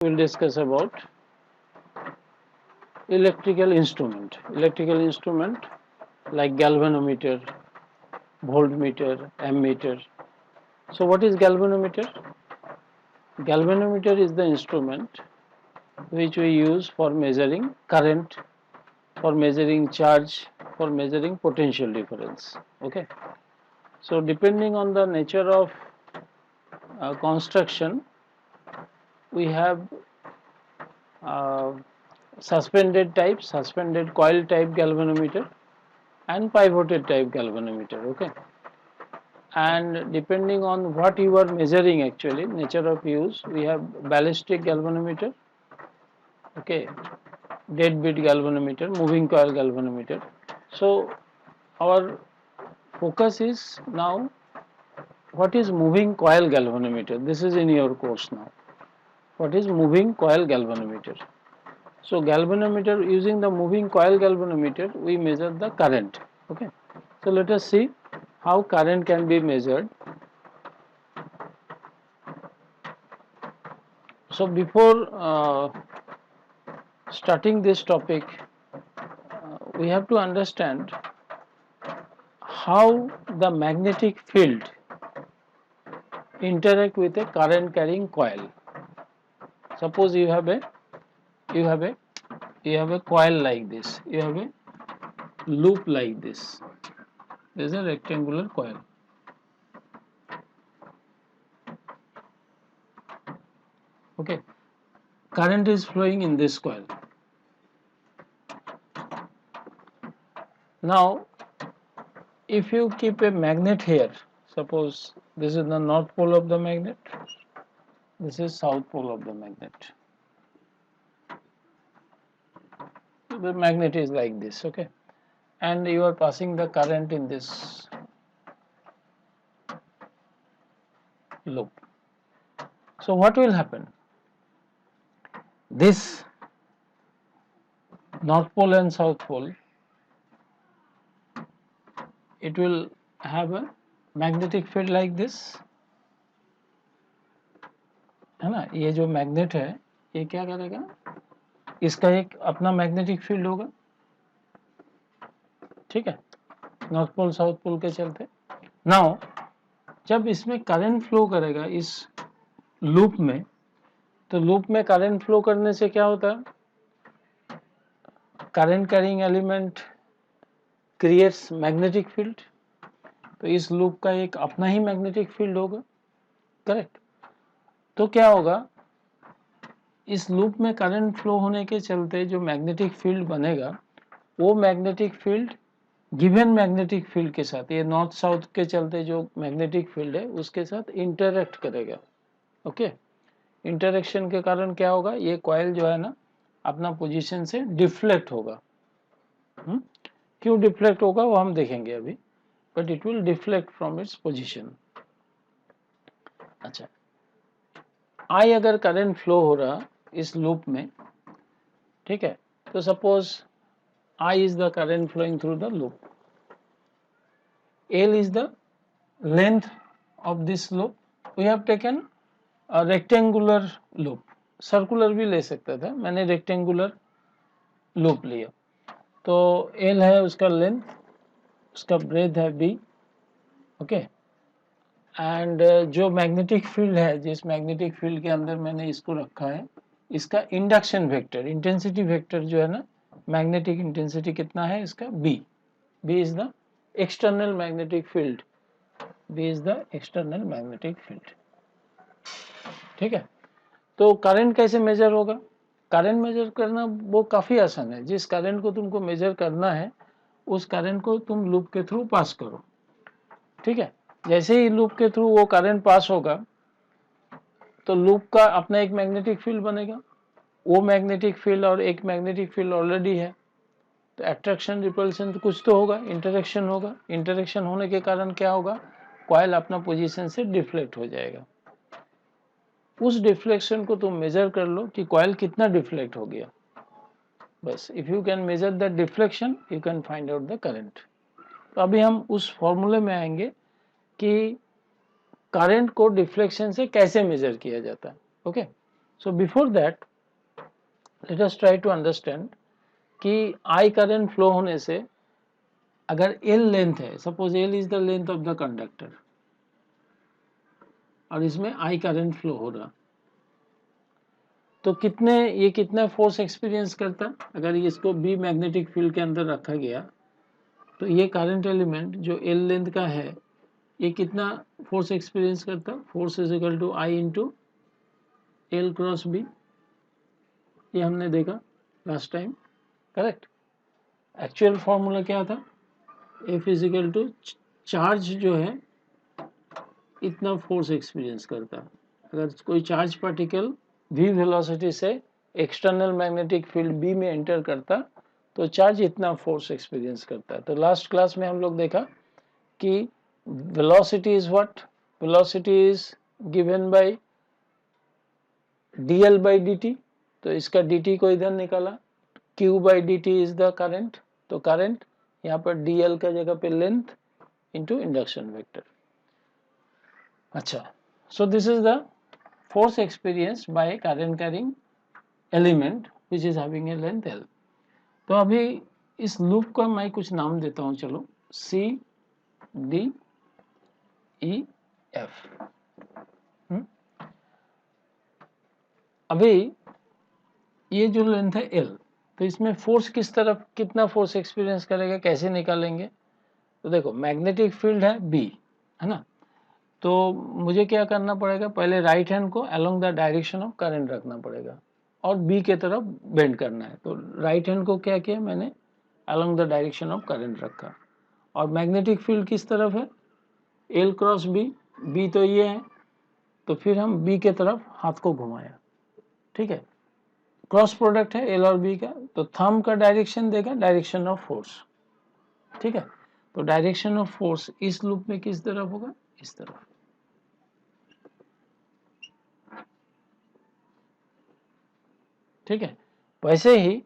We'll discuss about electrical instrument. Electrical instrument like galvanometer, voltmeter, ammeter. So what is galvanometer? Galvanometer is the instrument which we use for measuring current, for measuring charge, for measuring potential difference. Okay. So depending on the nature of construction, we have uh, suspended type, suspended coil type galvanometer and pivoted type galvanometer. Okay. And depending on what you are measuring, actually nature of use, we have ballistic galvanometer, okay, deadbeat galvanometer, moving coil galvanometer. So our focus is now what is moving coil galvanometer. This is in your course now. What is moving coil galvanometer? So galvanometer, using the moving coil galvanometer, we measure the current. Okay. So let us see how current can be measured. So before starting this topic, we have to understand how the magnetic field interact with a current carrying coil. Suppose you have a coil like this, you have a loop like this. There is a rectangular coil. Okay, current is flowing in this coil. Now, if you keep a magnet here, suppose this is the north pole of the magnet, this is south pole of the magnet. The magnet is like this, okay, and you are passing the current in this loop. So what will happen? This north pole and south pole, it will have a magnetic field like this, है ना. ये जो magnet है ये क्या करेगा, इसका एक अपना मैग्नेटिक फील्ड होगा, ठीक है, नॉर्थ पोल साउथ पोल के चलते. नाउ जब इसमें करंट फ्लो करेगा इस लूप में, तो लूप में करंट फ्लो करने से क्या होता है, current carrying element creates magnetic field. तो इस लूप का एक अपना ही मैग्नेटिक फील्ड होगा, करेक्ट. तो क्या होगा, इस लूप में करंट फ्लो होने के चलते जो मैग्नेटिक फील्ड बनेगा, वो magnetic field given magnetic field के साथ, ये नॉर्थ साउथ के चलते जो मैग्नेटिक फील्ड है उसके साथ इंटरैक्ट करेगा. ओके, इंटरेक्शन के कारण क्या होगा, ये कॉइल जो है ना अपना पोजीशन से डिफ्लेक्ट होगा. क्यों डिफ्लेक्ट होगा वो हम देखेंगे अभी, but it will deflect from its position. अच्छा, आई अगर करंट फ्लो हो रहा इस लूप में, ठीक है, तो suppose I is the current flowing through the loop. L is the length of this loop. We have taken a rectangular loop. Circular भी ले सकता था, मैंने rectangular loop लिया. तो L है उसका length, उसका breadth है B. Okay. And जो magnetic field है, जिस magnetic field के अंदर मैंने इसको रखा है, इसका induction vector, intensity vector जो है ना, मैग्नेटिक इंटेंसिटी कितना है इसका, B. B is the external magnetic field. B is the external magnetic field. ठीक है. तो करंट कैसे मेजर होगा, करंट मेजर करना वो काफ़ी आसान है. जिस करंट को तुमको मेजर करना है उस करंट को तुम लूप के थ्रू पास करो, ठीक है. जैसे ही लूप के थ्रू वो करंट पास होगा तो लूप का अपना एक मैग्नेटिक फील्ड बनेगा. वो मैग्नेटिक फील्ड और एक मैग्नेटिक फील्ड ऑलरेडी है, तो अट्रैक्शन रिपल्शन तो कुछ तो होगा, इंटरेक्शन होगा. इंटरेक्शन होने के कारण क्या होगा, कॉइल अपना पोजीशन से डिफ्लेक्ट हो जाएगा. उस डिफ्लेक्शन को तुम मेजर कर लो कि कॉइल कितना डिफ्लेक्ट हो गया. बस if you can measure the deflection you can find out the current. तो अभी हम उस फॉर्मूले में आएंगे कि करंट को डिफ्लेक्शन से कैसे मेजर किया जाता है. Okay, So before that let us try to understand कि I current flow होने से अगर L लेंथ है, suppose L is the length of the conductor और इसमें I करंट फ्लो हो रहा, तो ये कितना फोर्स एक्सपीरियंस करता है? अगर इसको बी मैग्नेटिक फील्ड के अंदर रखा गया तो ये करंट एलिमेंट जो L लेंथ का है ये कितना फोर्स एक्सपीरियंस करता? Force is equal to I into L cross B. ये हमने देखा last time, correct. Actual formula क्या था? F is equal to charge जो है इतना फोर्स एक्सपीरियंस करता। अगर कोई चार्ज पार्टिकल v वेलोसिटी से एक्सटर्नल मैग्नेटिक फील्ड b में एंटर करता तो चार्ज इतना फोर्स एक्सपीरियंस करता है। तो लास्ट क्लास में हम लोग देखा कि velocity is what? Velocity is given by dl by dt, तो इसका dt को इधर निकाला, q by dt is the current, तो करंट यहाँ पर dl का जगह पे लेंथ इंटू इंडक्शन वेक्टर। अच्छा, so this is the force experienced by current carrying element which is having a length L। तो अभी इस लूप का मैं कुछ नाम देता हूं, चलो C D E F। अभी ये जो लेंथ है L, तो इसमें फोर्स किस तरफ कितना फोर्स एक्सपीरियंस करेगा, कैसे निकालेंगे? तो देखो मैग्नेटिक फील्ड है B, है ना, तो मुझे क्या करना पड़ेगा? पहले राइट हैंड को along the direction of current रखना पड़ेगा और बी के तरफ बेंड करना है। तो राइट हैंड को क्या किया मैंने? Along the direction of current रखा। और मैग्नेटिक फील्ड किस तरफ है? एल क्रॉस बी, बी तो ये है, तो फिर हम बी के तरफ हाथ को घुमाया, ठीक है। क्रॉस प्रोडक्ट है एल और बी का, तो थंब का डायरेक्शन देगा डायरेक्शन ऑफ फोर्स, ठीक है। तो डायरेक्शन ऑफ फोर्स इस लूप में किस तरफ होगा? इस तरफ, ठीक है। वैसे ही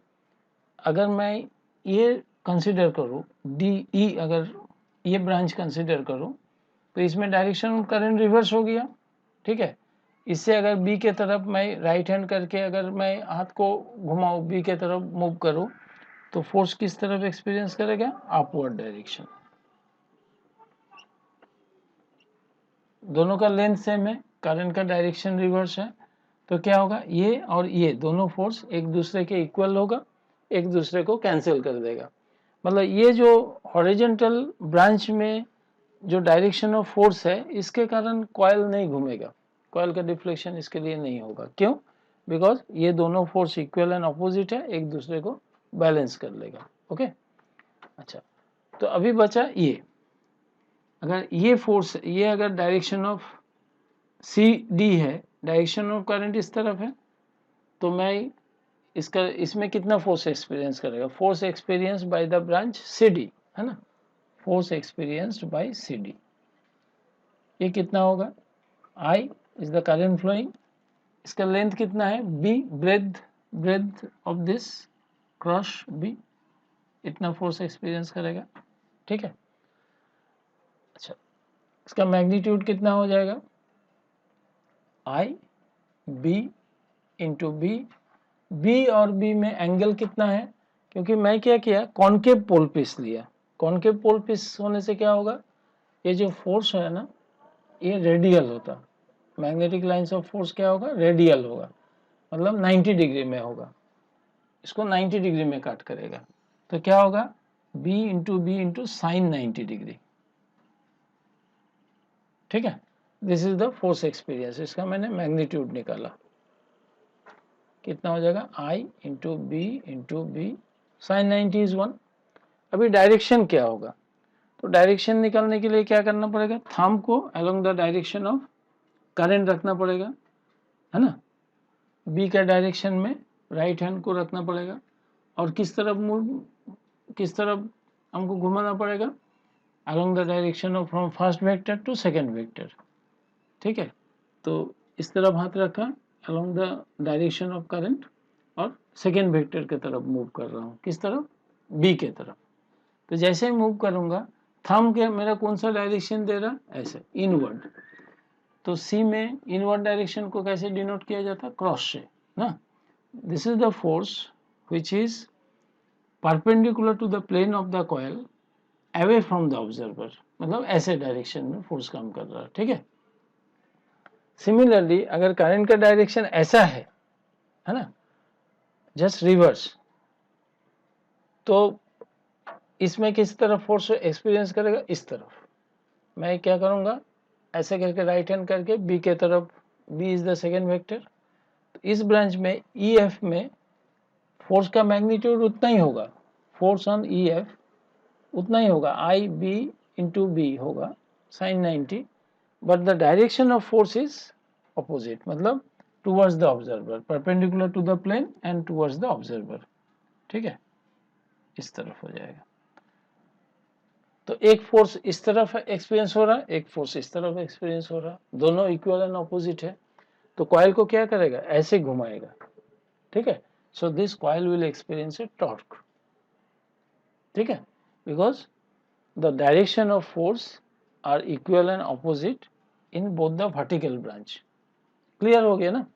अगर मैं ये कंसीडर करूं डी ई, अगर ये ब्रांच कंसीडर करूं तो इसमें डायरेक्शन ऑफ करंट रिवर्स हो गया, ठीक है। इससे अगर बी के तरफ मैं राइट हैंड करके अगर मैं हाथ को घुमाऊं बी के तरफ मूव करूं तो फोर्स किस तरफ एक्सपीरियंस करेगा? Upward direction. दोनों का लेंथ सेम है, करंट का डायरेक्शन रिवर्स है, तो क्या होगा? ये और ये दोनों फोर्स एक दूसरे के इक्वल होगा, एक दूसरे को कैंसिल कर देगा। मतलब ये जो हॉरिजॉन्टल ब्रांच में जो डायरेक्शन ऑफ फोर्स है इसके कारण कॉइल नहीं घूमेगा, कॉइल का डिफ्लेक्शन इसके लिए नहीं होगा। क्यों? बिकॉज ये दोनों फोर्स इक्वल एंड अपोजिट है, एक दूसरे को बैलेंस कर लेगा। ओके, अच्छा, तो अभी बचा ये, अगर ये फोर्स, ये अगर डायरेक्शन ऑफ सी डी है, डायरेक्शन ऑफ करंट इस तरफ है, तो मैं इसमें कितना फोर्स एक्सपीरियंस करेगा? Force experience by the branch C D, है ना, force experienced by C D, ये कितना होगा? I is the current flowing, इसका लेंथ कितना है? B, breadth of this cross B, इतना फोर्स एक्सपीरियंस करेगा, ठीक है। अच्छा, इसका मैग्नीट्यूड कितना हो जाएगा? I B into B, B और बी में एंगल कितना है? क्योंकि मैं क्या किया, कॉनकेव पोल पीस लिया। कॉनकेव पोल पीस होने से क्या होगा? ये जो फोर्स है ना ये रेडियल होता, मैग्नेटिक लाइंस ऑफ फोर्स क्या होगा? रेडियल होगा, मतलब 90 डिग्री में होगा, इसको 90 डिग्री में काट करेगा, तो क्या होगा? B इंटू साइन 90 डिग्री, ठीक है। This is the force experience, इसका मैंने मैग्नीट्यूड निकाला, कितना हो जाएगा? I into B sine 90 is 1। अभी डायरेक्शन क्या होगा? तो डायरेक्शन निकालने के लिए क्या करना पड़ेगा? थंब को along the direction of current रखना पड़ेगा, है ना, बी का डायरेक्शन में राइट हैंड को रखना पड़ेगा, और किस तरफ हमको घुमाना पड़ेगा? Along the direction of from first vector to second vector, ठीक है। तो इस तरफ हाथ रखा along the direction of current और सेकंड वेक्टर की तरफ मूव कर रहा हूँ, किस तरफ? बी के तरफ। तो जैसे ही मूव करूंगा थंब के मेरा कौन सा डायरेक्शन दे रहा? ऐसे इनवर्ड, तो सी में इनवर्ड डायरेक्शन को कैसे डिनोट किया जाता है? क्रॉस से ना. This is the force which is perpendicular to the plane of the coil away from the observer, मतलब ऐसे डायरेक्शन में फोर्स काम कर रहा है. ठीक है. सिमिलरली अगर करंट का डायरेक्शन ऐसा है ना, जस्ट रिवर्स, तो इसमें किस तरफ फोर्स एक्सपीरियंस करेगा? इस तरफ. मैं क्या करूंगा? ऐसे करके राइट हैंड करके बी के तरफ, B is the second vector. इस ब्रांच में ई एफ में फोर्स का मैग्नीट्यूड उतना ही होगा, फोर्स ऑन ई एफ उतना ही होगा, आई बी इंटू बी होगा sine 90, but the direction of force is opposite, मतलब towards the observer, perpendicular to the plane and towards the observer. ठीक है, इस तरफ हो जाएगा. तो एक फोर्स इस तरफ एक्सपीरियंस हो रहा है, एक फोर्स इस तरफ एक्सपीरियंस हो रहा है, दोनों इक्वल एंड ऑपोजिट है. तो कॉइल को क्या करेगा? ऐसे घुमाएगा. ठीक है. So this coil will experience a torque. ठीक है, because the direction of force are equal and opposite in both the vertical branch. Clear हो गया ना.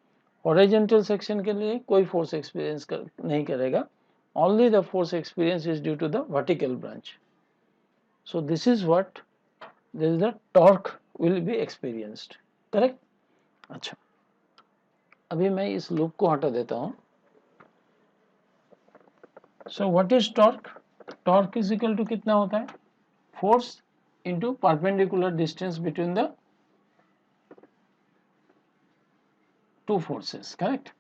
हॉरिजॉन्टल सेक्शन के लिए कोई फोर्स एक्सपीरियंस नहीं करेगा, only the force experience is due to the vertical branch. So this is what, this is the torque will be experienced. Correct? अच्छा, अभी मैं इस लूप को हटा देता हूँ. So what is torque? Torque is equal to कितना होता है? Force into perpendicular distance between the two forces. Correct?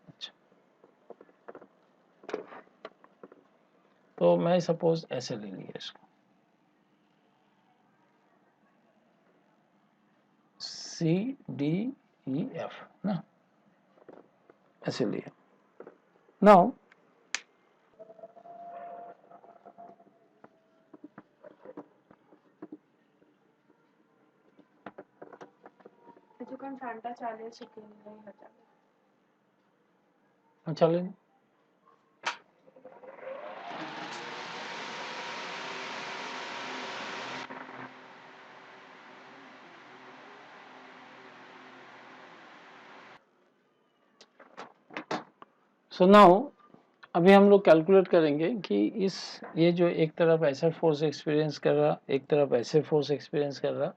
अच्छा, तो मैं सपोज ऐसे ले लिया इसको, सी डी ई एफ ना, ऐसे लिया. नाउ ফ্যানটা চালিয়েছে কিনলেই হয়ে যাবে. चलें. सो नाउ अभी हम लोग कैलकुलेट करेंगे कि ये जो एक तरफ ऐसा फोर्स एक्सपीरियंस कर रहा, एक तरफ ऐसे फोर्स एक्सपीरियंस कर रहा,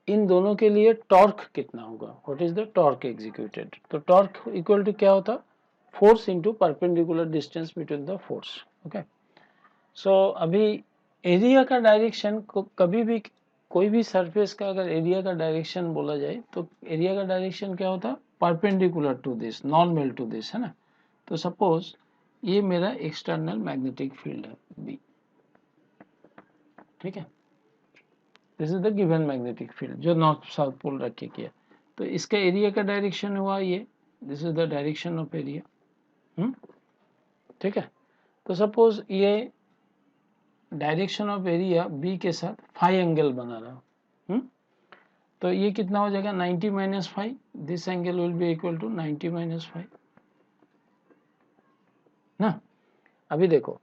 इन दोनों के लिए टॉर्क कितना होगा? What is the torque executed? तो टॉर्क इक्वल टू क्या होता? Force into perpendicular distance between the force. Okay. So अभी एरिया का डायरेक्शन को कभी भी, कोई भी सरफेस का अगर एरिया का डायरेक्शन बोला जाए तो एरिया का डायरेक्शन क्या होता? Perpendicular to this, normal to this, है ना. तो सपोज ये मेरा एक्सटर्नल मैग्नेटिक फील्ड है बी. ठीक है, this is the given magnetic field जो नॉर्थ साउथ पोल रख के किया. तो इसका एरिया का डायरेक्शन हुआ ये, this is the direction of area. ठीक है. तो सपोज ये डायरेक्शन ऑफ एरिया बी के साथ फाई एंगल बना रहा. तो ये कितना हो जाएगा? 90 minus five. This angle will be equal to 90 minus five ना. अभी देखो,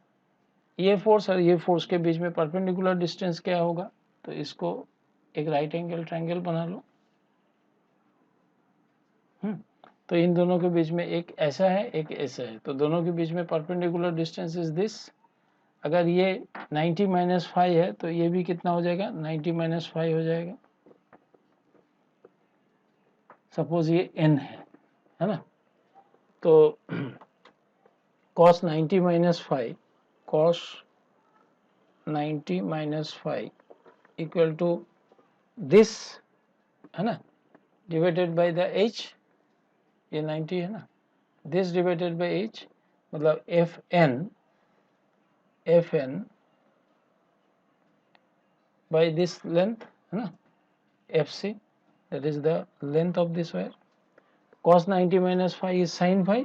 ये फोर्स और ये फोर्स के बीच में परपेंडिकुलर डिस्टेंस क्या होगा? तो इसको एक राइट एंगल ट्रायंगल बना लो. तो इन दोनों के बीच में एक ऐसा है, एक ऐसा है, तो दोनों के बीच में परपेंडिकुलर डिस्टेंस इज दिस. अगर ये 90 माइनस फाइव है तो ये भी कितना हो जाएगा? 90 माइनस फाइव हो जाएगा. सपोज ये n है ना. तो cos 90 minus five, cos 90 minus five equal to this, है ना, डिवाइडेड बाय द h. ये 90 है ना, दिस डिवाइडेड बाय h, मतलब fn by this length, है ना, fc, that is the length of this wire. cos 90 minus phi is sin phi.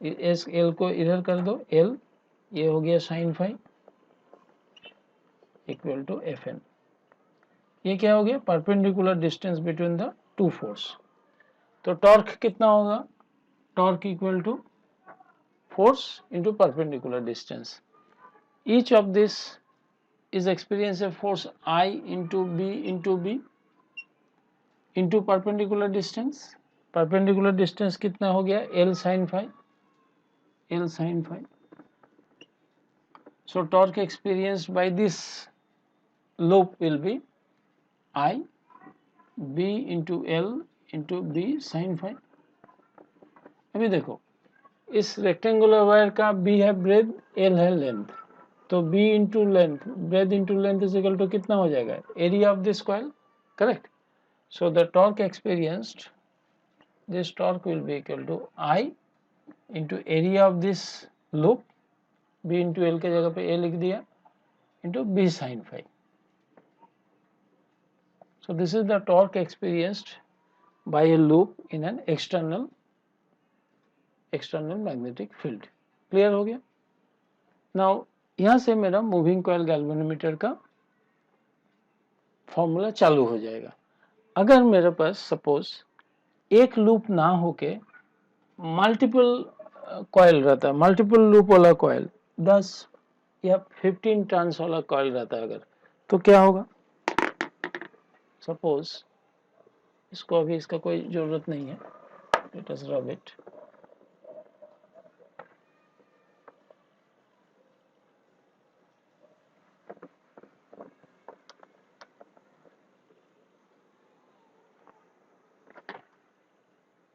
इस l को इधर कर दो, l ये हो गया sin phi equal to fn. ये क्या हो गया? Perpendicular distance between the two force. तो टॉर्क कितना होगा? Torque equal to force into perpendicular distance. Each of this is experience a force I into B into B. Into perpendicular distance, perpendicular distance कितना हो गया L sin phi, L sin phi. So torque experienced by this loop will be I B into L into B sin phi. अभी देखो इस rectangular wire का B है breadth, L है length, तो B into length, breadth into length is equal to कितना हो जाएगा area of this coil, correct. So the torque experienced, this torque will be equal to I into area of this loop, B into L के जगह पे A लिख दिया, into B sin phi. So this is the torque experienced by a loop in an external magnetic field. Clear हो गया? Now यहाँ से मेरा मूविंग कॉइल गैल्वेनोमीटर का फॉर्मूला चालू हो जाएगा. अगर मेरे पास सपोज एक लूप ना होके मल्टीपल कॉइल रहता है, मल्टीपल लूप वाला कॉइल 10 या 15 टर्न्स वाला कॉइल रहता है अगर, तो क्या होगा. सपोज इसको अभी इसका कोई जरूरत नहीं है, लेट अस रब इट.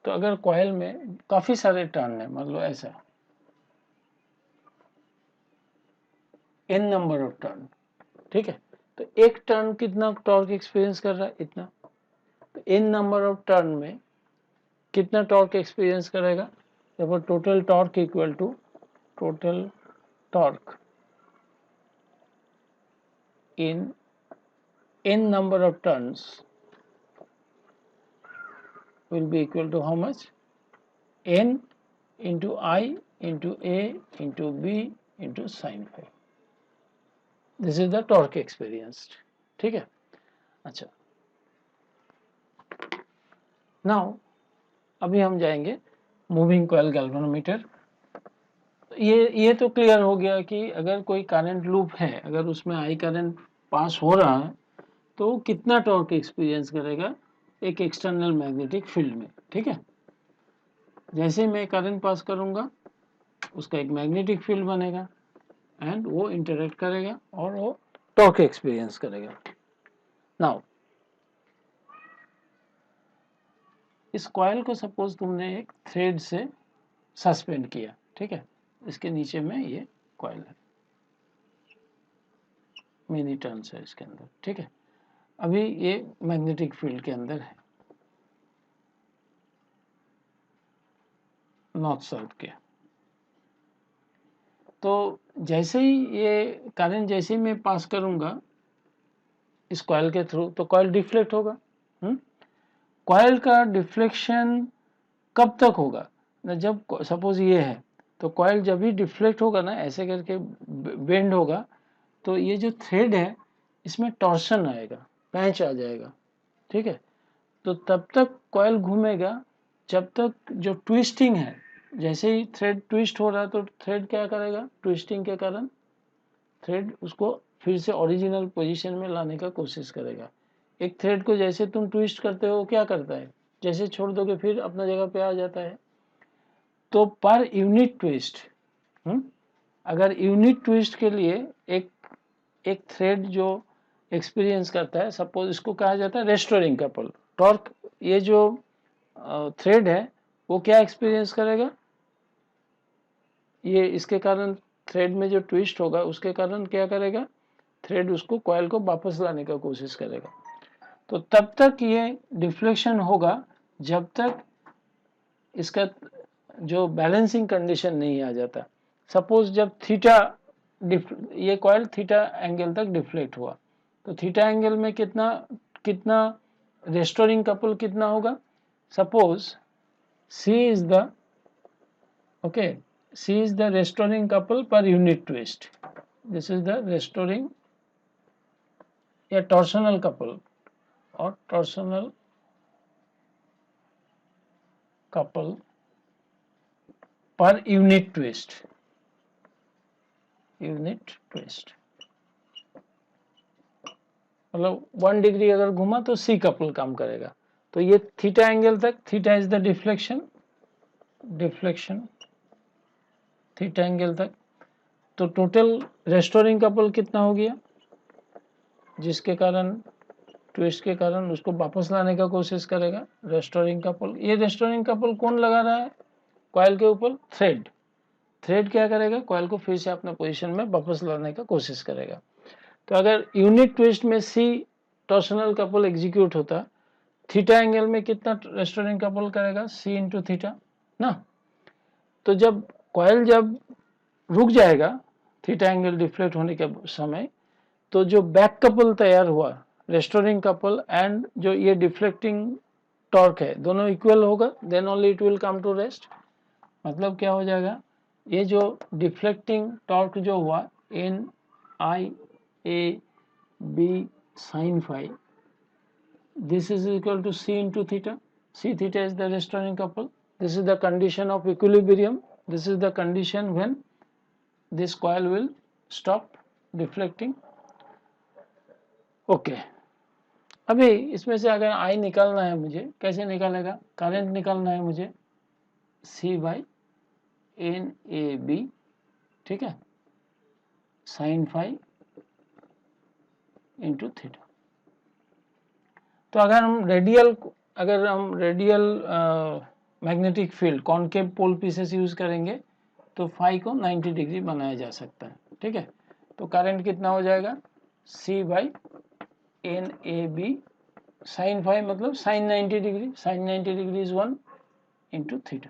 तो अगर कॉइल में काफी सारे टर्न है, मान लो ऐसा n नंबर ऑफ टर्न, ठीक है, तो एक टर्न कितना टॉर्क एक्सपीरियंस कर रहा है इतना, तो n नंबर ऑफ टर्न में कितना टॉर्क एक्सपीरियंस करेगा, देखो total torque equal to total torque in n number of turns will be equal to how much, n into I into A into B into sin phi. This is the torque experienced. ठीक है. अच्छा, now अभी हम जाएंगे moving coil galvanometer. ये तो clear हो गया कि अगर कोई करंट लूप है, अगर उसमें आई करंट पास हो रहा है तो कितना टॉर्क एक्सपीरियंस करेगा एक एक्सटर्नल मैग्नेटिक फील्ड में. ठीक है, जैसे मैं करंट पास करूंगा उसका एक मैग्नेटिक फील्ड बनेगा एंड वो इंटरेक्ट करेगा और वो टॉर्क एक्सपीरियंस करेगा. नाउ इस कॉइल को सपोज तुमने एक थ्रेड से सस्पेंड किया, ठीक है, इसके नीचे में ये कॉइल है, मिनी टर्न्स है इसके अंदर, ठीक है, अभी ये मैग्नेटिक फील्ड के अंदर है नॉर्थ साउथ के. तो जैसे ही ये करंट जैसे ही मैं पास करूंगा इस कॉइल के थ्रू तो कॉइल डिफ्लेक्ट होगा. कॉइल का डिफ्लेक्शन कब तक होगा ना, जब सपोज ये है तो कॉइल जब भी डिफ्लेक्ट होगा ना, ऐसे करके बेंड होगा, तो ये जो थ्रेड है इसमें टॉर्शन आएगा, पैच आ जाएगा. ठीक है, तो तब तक कॉइल घूमेगा जब तक जो ट्विस्टिंग है, जैसे ही थ्रेड ट्विस्ट हो रहा है तो थ्रेड क्या करेगा, ट्विस्टिंग के कारण थ्रेड उसको फिर से ओरिजिनल पोजीशन में लाने का कोशिश करेगा. एक थ्रेड को जैसे तुम ट्विस्ट करते हो क्या करता है, जैसे छोड़ दोगे फिर अपना जगह पे आ जाता है. तो पर यूनिट ट्विस्ट, अगर यूनिट ट्विस्ट के लिए एक थ्रेड जो एक्सपीरियंस करता है, सपोज इसको कहा जाता है रेस्टोरिंग कपल टॉर्क, ये जो थ्रेड है वो क्या एक्सपीरियंस करेगा, ये इसके कारण थ्रेड में जो ट्विस्ट होगा उसके कारण क्या करेगा, थ्रेड उसको कॉइल को वापस लाने का कोशिश करेगा. तो तब तक ये डिफ्लेक्शन होगा जब तक इसका जो बैलेंसिंग कंडीशन नहीं आ जाता. सपोज जब थीटा ये कॉइल थीटा एंगल तक डिफ्लेक्ट हुआ तो थीटा एंगल में कितना रेस्टोरिंग कपल कितना होगा, suppose C is the restoring couple per unit twist. This is the restoring या torsional couple or torsional couple per unit twist. मतलब 1 डिग्री अगर घुमा तो C कपल काम करेगा, तो ये थीटा एंगल तक, theta is the deflection, theta angle तक। तो टोटल रेस्टोरिंग कपल कितना हो गया, जिसके कारण ट्विस्ट के कारण उसको वापस लाने का कोशिश करेगा रेस्टोरिंग कपल। ये रेस्टोरिंग कपल कौन लगा रहा है कॉइल के ऊपर, थ्रेड क्या करेगा, कॉइल को फिर से अपने पोजीशन में वापस लाने का कोशिश करेगा। तो अगर यूनिट ट्विस्ट में सी टॉर्सनल कपल एग्जीक्यूट होता, थीटा एंगल में कितना रेस्टोरिंग कपल करेगा, सी इंटू थीटा ना। तो जब कॉइल जब रुक जाएगा थीटा एंगल डिफ्लेक्ट होने के समय, तो जो बैक कपल तैयार हुआ, रेस्टोरिंग कपल एंड जो ये डिफ्लेक्टिंग टॉर्क है, दोनों इक्वल होगा, then only it will come to rest. मतलब क्या हो जाएगा, ये जो डिफ्लेक्टिंग टॉर्क जो हुआ N I A B sine phi, this is equal to c into theta. C theta is the restoring couple. This is the condition of equilibrium. This is the condition when this coil will stop deflecting. Okay. अभी इसमें से अगर I निकालना है मुझे, कैसे निकालेगा, current निकालना है मुझे C by N A B, ठीक है, साइन फाई इंटू थीटा। तो अगर हम radial magnetic field concave pole pieces use करेंगे तो फाई को 90 डिग्री बनाया जा सकता है, ठीक है। तो करंट कितना हो जाएगा, C by N A B sine phi मतलब sine 90 degree, sine 90 degree is 1 into theta.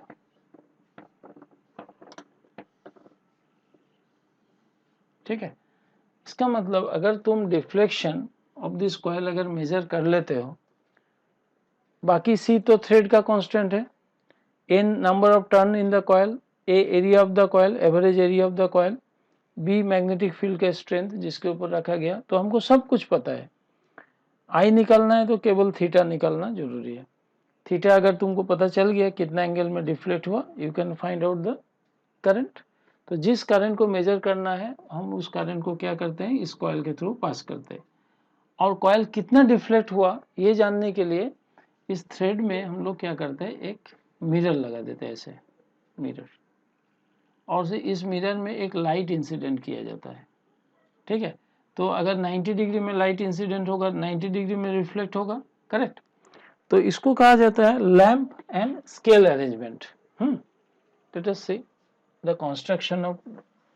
ठीक है, इसका मतलब अगर तुम डिफ्लेक्शन ऑफ दिस कॉइल अगर मेजर कर लेते हो, बाकी C तो थ्रेड का कांस्टेंट है, N number of turn in the coil, A area of the coil, average area of the coil, B magnetic field का स्ट्रेंथ जिसके ऊपर रखा गया, तो हमको सब कुछ पता है। I निकालना है तो केवल थीटा निकालना जरूरी है। थीटा अगर तुमको पता चल गया कितना एंगल में डिफ्लेक्ट हुआ, you can find out the current. तो जिस करंट को मेजर करना है हम उस करंट को क्या करते हैं, इस कॉइल के थ्रू पास करते हैं। और कॉइल कितना डिफ्लेक्ट हुआ ये जानने के लिए इस थ्रेड में हम लोग क्या करते हैं, एक मिरर लगा देते हैं, ऐसे मिरर, और से इस मिरर में एक लाइट इंसिडेंट किया जाता है, ठीक है। तो अगर 90 डिग्री में लाइट इंसिडेंट होगा, 90 डिग्री में रिफ्लेक्ट होगा, करेक्ट। तो इसको कहा जाता है lamp and scale arrangement. Late us see the construction of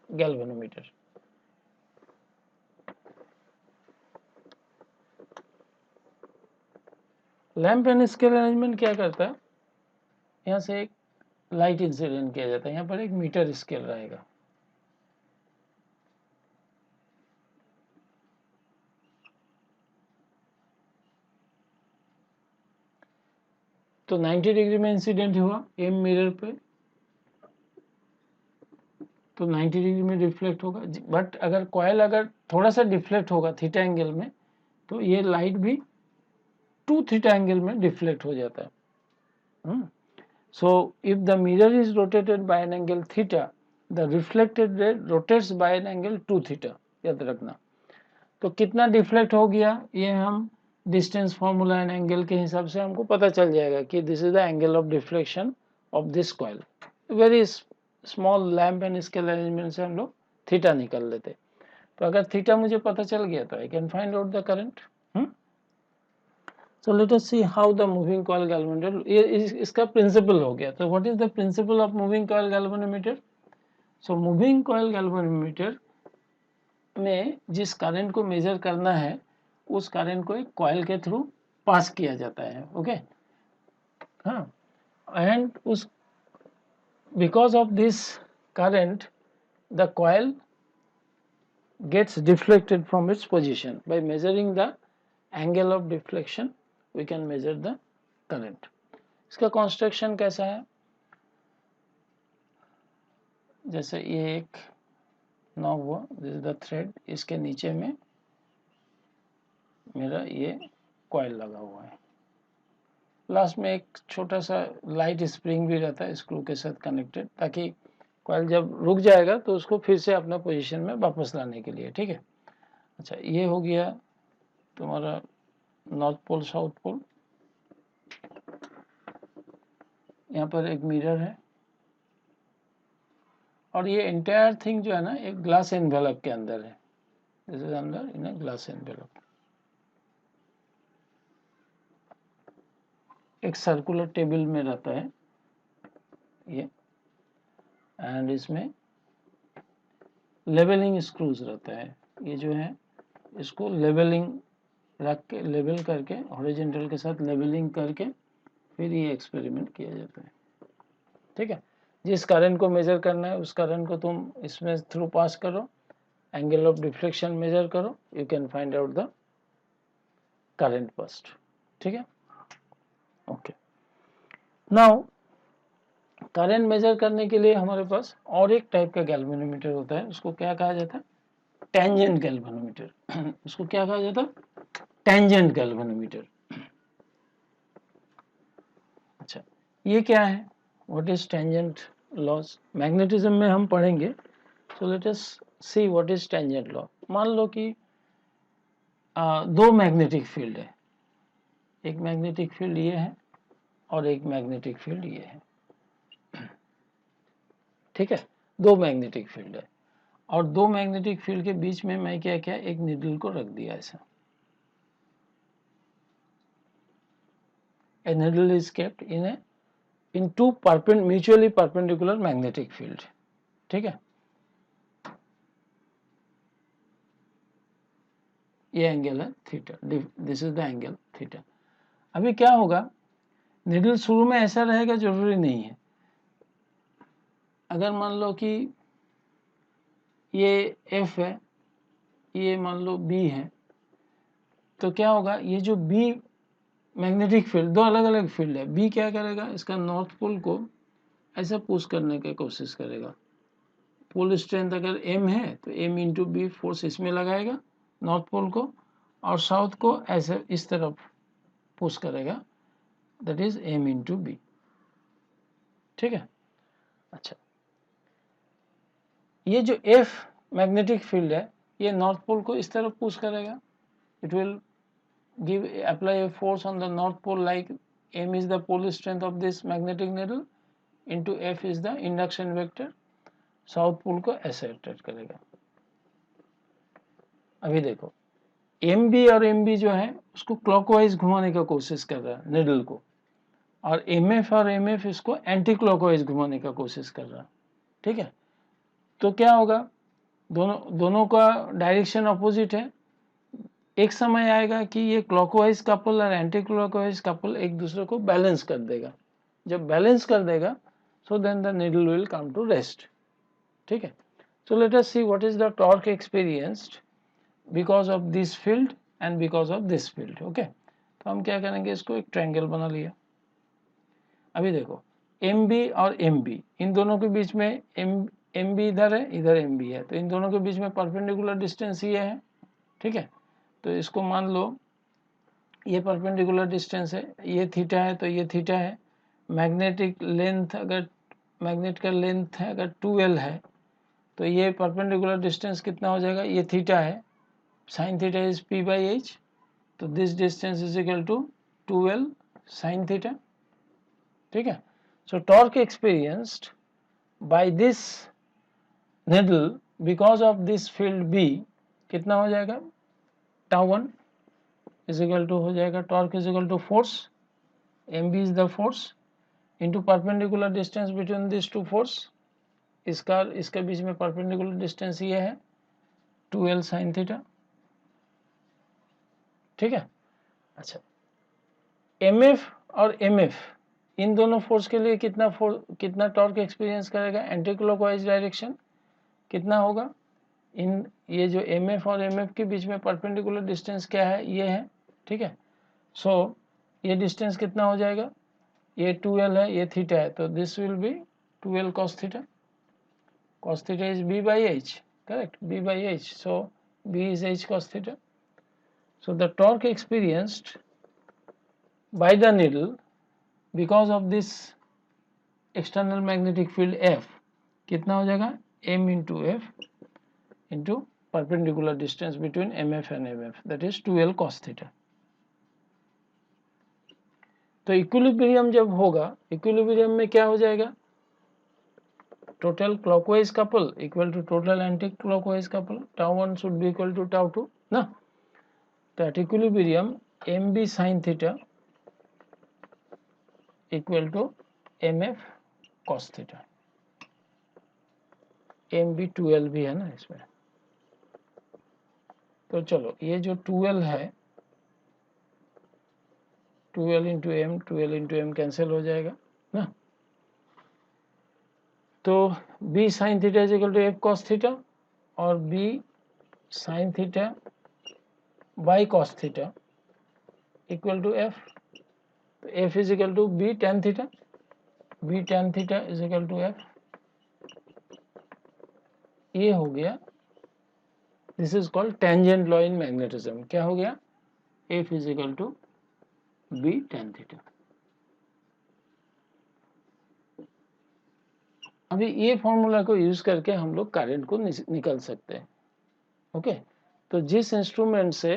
galvanometer. Lamp and scale arrangement क्या करता है, यहाँ से एक लाइट इंसिडेंट किया जाता है, यहाँ पर एक मीटर स्केल रहेगा, तो 90 डिग्री में इंसिडेंट हुआ एम मिरर पे, तो 90 डिग्री में डिफ्लेक्ट होगा। बट अगर कॉइल अगर थोड़ा सा डिफ्लेक्ट होगा थीटा एंगल में, तो ये लाइट भी 2 थीटा एंगल में डिफ्लेक्ट हो जाता है। So if the mirror is rotated by an angle theta, the reflected ray rotates by an angle 2 theta, याद रखना। तो कितना डिफ्लेक्ट हो गया ये हम डिस्टेंस फॉर्मूला एंड एंगल के हिसाब से हमको पता चल जाएगा कि this is the angle of deflection of this coil. Very small lamp and scale arrangement से हम लोग थीटा निकाल लेते। तो अगर थीटा मुझे पता चल गया तो I can find out the current. So let us see how the moving coil galvanometer, ये इसका प्रिंसिपल हो गया। तो what is the principle of moving coil galvanometer? So moving coil galvanometer में जिस करंट को मेजर करना है उस करंट को एक कॉइल के थ्रू पास किया जाता है, ओके। हाँ, एंड उस because of this current the coil gets deflected from its position. By measuring the angle of deflection we can measure the current. इसका कंस्ट्रक्शन कैसा है, जैसे ये एक नॉब हुआ, दिस इज द थ्रेड, इसके नीचे में मेरा ये कॉइल लगा हुआ है, लास्ट में एक छोटा सा लाइट स्प्रिंग भी रहता है स्क्रू के साथ कनेक्टेड, ताकि कॉइल जब रुक जाएगा तो उसको फिर से अपना पोजीशन में वापस लाने के लिए, ठीक है। अच्छा, ये हो गया तुम्हारा नॉर्थ पोल साउथ पोल। यहाँ पर एक मिरर है और ये एंटायर थिंग जो है ना एक ग्लास एनवेलप के अंदर है, दिस इज अंदर इन अ ग्लास एनवेलप। एक सर्कुलर टेबल में रहता है ये, एंड इसमें लेवलिंग स्क्रूज रहता है। ये जो है इसको लेवलिंग रख के, लेवल करके हॉरिजॉन्टल के साथ लेवलिंग करके फिर ये एक्सपेरिमेंट किया जाता है। ठीक है, जिस करंट को मेजर करना है उस करंट को तुम इसमें थ्रू पास करो, एंगल ऑफ डिफ्लेक्शन मेजर करो, you can find out the current past. ठीक है, ओके। नाउ करंट मेजर करने के लिए हमारे पास और एक टाइप का गैल्वेनोमीटर होता है, उसको क्या कहा जाता है? Tangent galvanometer. उसको क्या कहा जाता है? Tangent galvanometer. अच्छा, ये क्या है? What is tangent loss? Magnetism में हम पढ़ेंगे, सो let us see what is tangent law. मान लो कि दो मैग्नेटिक फील्ड है, एक मैग्नेटिक फील्ड ये है और एक मैग्नेटिक फील्ड ये है। ठीक है, दो मैग्नेटिक फील्ड है और दो मैग्नेटिक फील्ड के बीच में मैं क्या किया, एक नीडल को रख दिया ऐसा। A needle is kept in two mutually perpendicular magnetic field। ठीक है, ये एंगल है theta, this is the angle theta. अभी क्या होगा, निडल शुरू में ऐसा रहेगा जरूरी नहीं है। अगर मान लो कि ये F है, ये मान लो B है, तो क्या होगा, ये जो B मैग्नेटिक फील्ड, दो अलग अलग फील्ड है, B क्या करेगा, इसका नॉर्थ पोल को ऐसा पुश करने की कोशिश करेगा। पोल स्ट्रेंथ अगर M है तो M इंटू बी फोर्स इसमें लगाएगा नॉर्थ पोल को, और साउथ को ऐसे इस तरफ पुश करेगा, that is M into B. ठीक है, अच्छा, ये जो F मैग्नेटिक फील्ड है ये नॉर्थ पोल को इस तरफ पुश करेगा, it will give apply a force on the north pole like M is the pole strength of this magnetic needle into F is the induction vector, south pole को ऐसे attract करेगा। अभी देखो M B और M B जो है उसको clockwise घुमाने का कोशिश कर रहा है निडल को, और एम एफ और एम एफ इसको एंटी क्लॉकवाइज घुमाने का कोशिश कर रहा है। ठीक है, तो क्या होगा, दोनों का डायरेक्शन अपोजिट है। एक समय आएगा कि ये क्लॉकवाइज कपल और एंटी क्लॉकवाइज कपल एक दूसरे को बैलेंस कर देगा। जब बैलेंस कर देगा so then the needle will come to rest. ठीक है, so let us see what is the torque experienced because of this field and because of this field. Okay, तो हम क्या करेंगे, इसको एक ट्रायंगल बना लिया। अभी देखो एम बी और एम बी, इन दोनों के बीच में एम बी इधर है, इधर एम बी है, तो इन दोनों के बीच में परपेंडिकुलर डिस्टेंस ये है। ठीक है, तो इसको मान लो ये परपेंडिकुलर डिस्टेंस है, ये थीटा है तो ये थीटा है। मैग्नेटिक लेंथ अगर मैग्नेट का लेंथ है अगर 2L है तो ये परपेंडिकुलर डिस्टेंस कितना हो जाएगा, ये थीटा है, साइन थीटा इज p/h, तो this distance is equal to 2L sine theta. ठीक है, so torque experienced by this needle because of this field B कितना हो जाएगा, τ1 इज इक्वल टू हो जाएगा, torque is equal to force, M B is the force into perpendicular distance between this two force, इसका बीच में perpendicular distance ये है 2L साइन थीटा। ठीक है, अच्छा, एम एफ और एम एफ इन दोनों फोर्स के लिए कितना टॉर्क एक्सपीरियंस करेगा, एंटी क्लॉकवाइज डायरेक्शन कितना होगा, इन ये जो एम एफ और एम एफ के बीच में परपेंडिकुलर डिस्टेंस क्या है, ये है। ठीक है, सो ये डिस्टेंस कितना हो जाएगा, ये 2L है, ये थीटा है, तो this will be 2L cos theta. cos theta is b/h, correct, b/h, so b is h cos theta. So the torque experienced by the needle because of this external magnetic field F कितना हो जाएगा, m into F into perpendicular distance between MF and MF, that is 2L cos theta. तो equilibrium जब होगा, equilibrium में क्या हो जाएगा, total clockwise couple equal to total anti clockwise couple, tau 1 should be equal to tau 2 ना। तो at equilibrium M B sine theta equal to M F cos theta. M B 12 भी है ना इसमें। तो चलो ये जो 12 है, 12 इंटू एम कैंसिल हो जाएगा ना। तो b sine theta is equal to F cos theta और b sine theta by cos theta equal to F. तो F is equal to b tan theta, b tan theta is equal to F. ये हो गया, this is called tangent law in magnetism. क्या हो गया, F is equal to b tan theta. अभी ये formula को यूज करके हम लोग करंट को निकल सकते हैं। ओके, तो जिस इंस्ट्रूमेंट से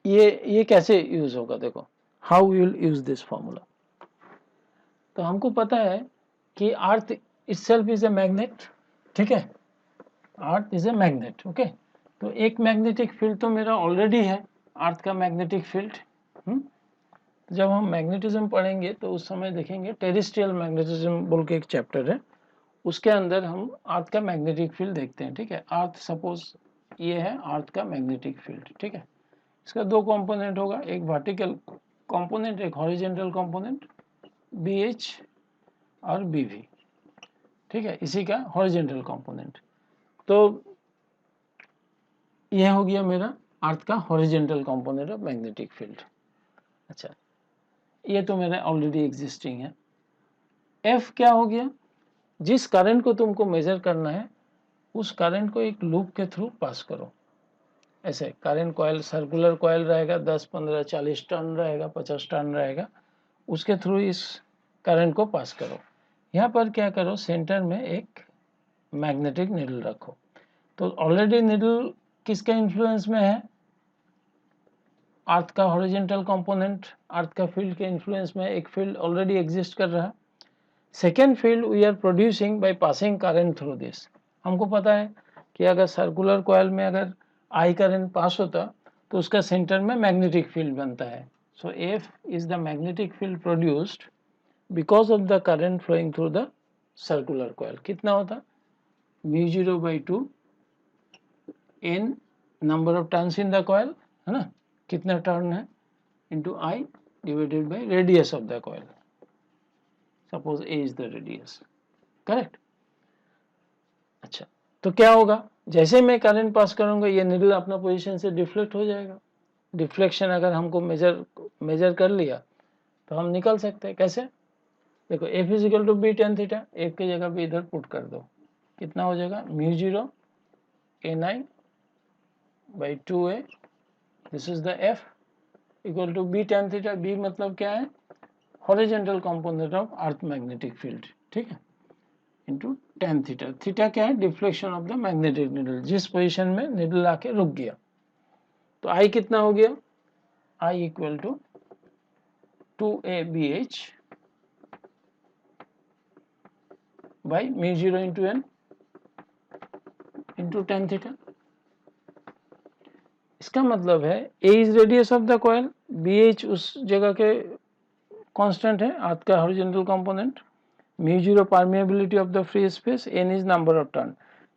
ये कैसे यूज होगा, देखो how we will use this formula. तो हमको पता है कि earth itself is a magnet, ठीक है, earth is a magnet. Okay, तो एक मैग्नेटिक फील्ड तो मेरा ऑलरेडी है, अर्थ का मैग्नेटिक फील्ड। जब हम मैग्नेटिज्म पढ़ेंगे तो उस समय देखेंगे, टेरेस्ट्रियल मैग्नेटिज्म बोल के एक चैप्टर है, उसके अंदर हम अर्थ का मैग्नेटिक फील्ड देखते हैं। ठीक है, अर्थ सपोज ये है अर्थ का मैग्नेटिक फील्ड। ठीक है, इसका दो कंपोनेंट होगा, एक वर्टिकल कंपोनेंट, एक हॉरिजॉन्टल कंपोनेंट, बी एच और बी वी। ठीक है, इसी का हॉरिजॉन्टल कंपोनेंट। तो यह हो गया मेरा अर्थ का horizontal component of magnetic field. अच्छा, ये तो मेरा ऑलरेडी एग्जिस्टिंग है। एफ क्या हो गया, जिस करंट को तुमको मेजर करना है उस करंट को एक लूप के थ्रू पास करो। ऐसे करंट कॉइल, सर्कुलर कॉइल रहेगा, 10, 15, 40 टर्न रहेगा, 50 टर्न रहेगा, उसके थ्रू इस करंट को पास करो। यहाँ पर क्या करो, सेंटर में एक मैग्नेटिक नीडल रखो। तो ऑलरेडी नीडल किसका इन्फ्लुएंस में है, अर्थ का हॉरिजॉन्टल कंपोनेंट, अर्थ का फील्ड के इन्फ्लुएंस में एक फील्ड ऑलरेडी एग्जिस्ट कर रहा है। Second field we are producing by passing current through this. हमको पता है कि अगर सर्कुलर कॉइल में अगर आई करंट पास होता तो उसका सेंटर में मैग्नेटिक फील्ड बनता है। So F is the magnetic field produced because of the current flowing through the circular coil. कितना होता, μ0/2 n number of turns in the coil, है ना, कितना टर्न है, into I divided by radius of the coil. Suppose A is the radius, correct. अच्छा, तो क्या होगा, जैसे मैं करंट पास करूंगा ये निडल अपना पोजीशन से डिफ्लेक्ट हो जाएगा। डिफ्लेक्शन अगर हमको मेजर कर लिया तो हम निकल सकते हैं। कैसे, देखो F is equal to B tan theta, F की जगह पे इधर पुट कर दो, कितना हो जाएगा, μ0 a9/2a, this is the F equal to B tan theta. B मतलब क्या है, horizontal component of earth magnetic field, ठीक है, इंटू टेन थीटा। थीटा क्या है, deflection of the magnetic needle, जिस पोजीशन में नीडल आके रुक गया। तो आई कितना हो गया, I equal to 2abh by μ0 into N into tan theta. इसका मतलब है a is radius of the coil, bh उस जगह के कांस्टेंट है, अर्थ का horizontal component, μ0 permeability of the free space, n is number of turn.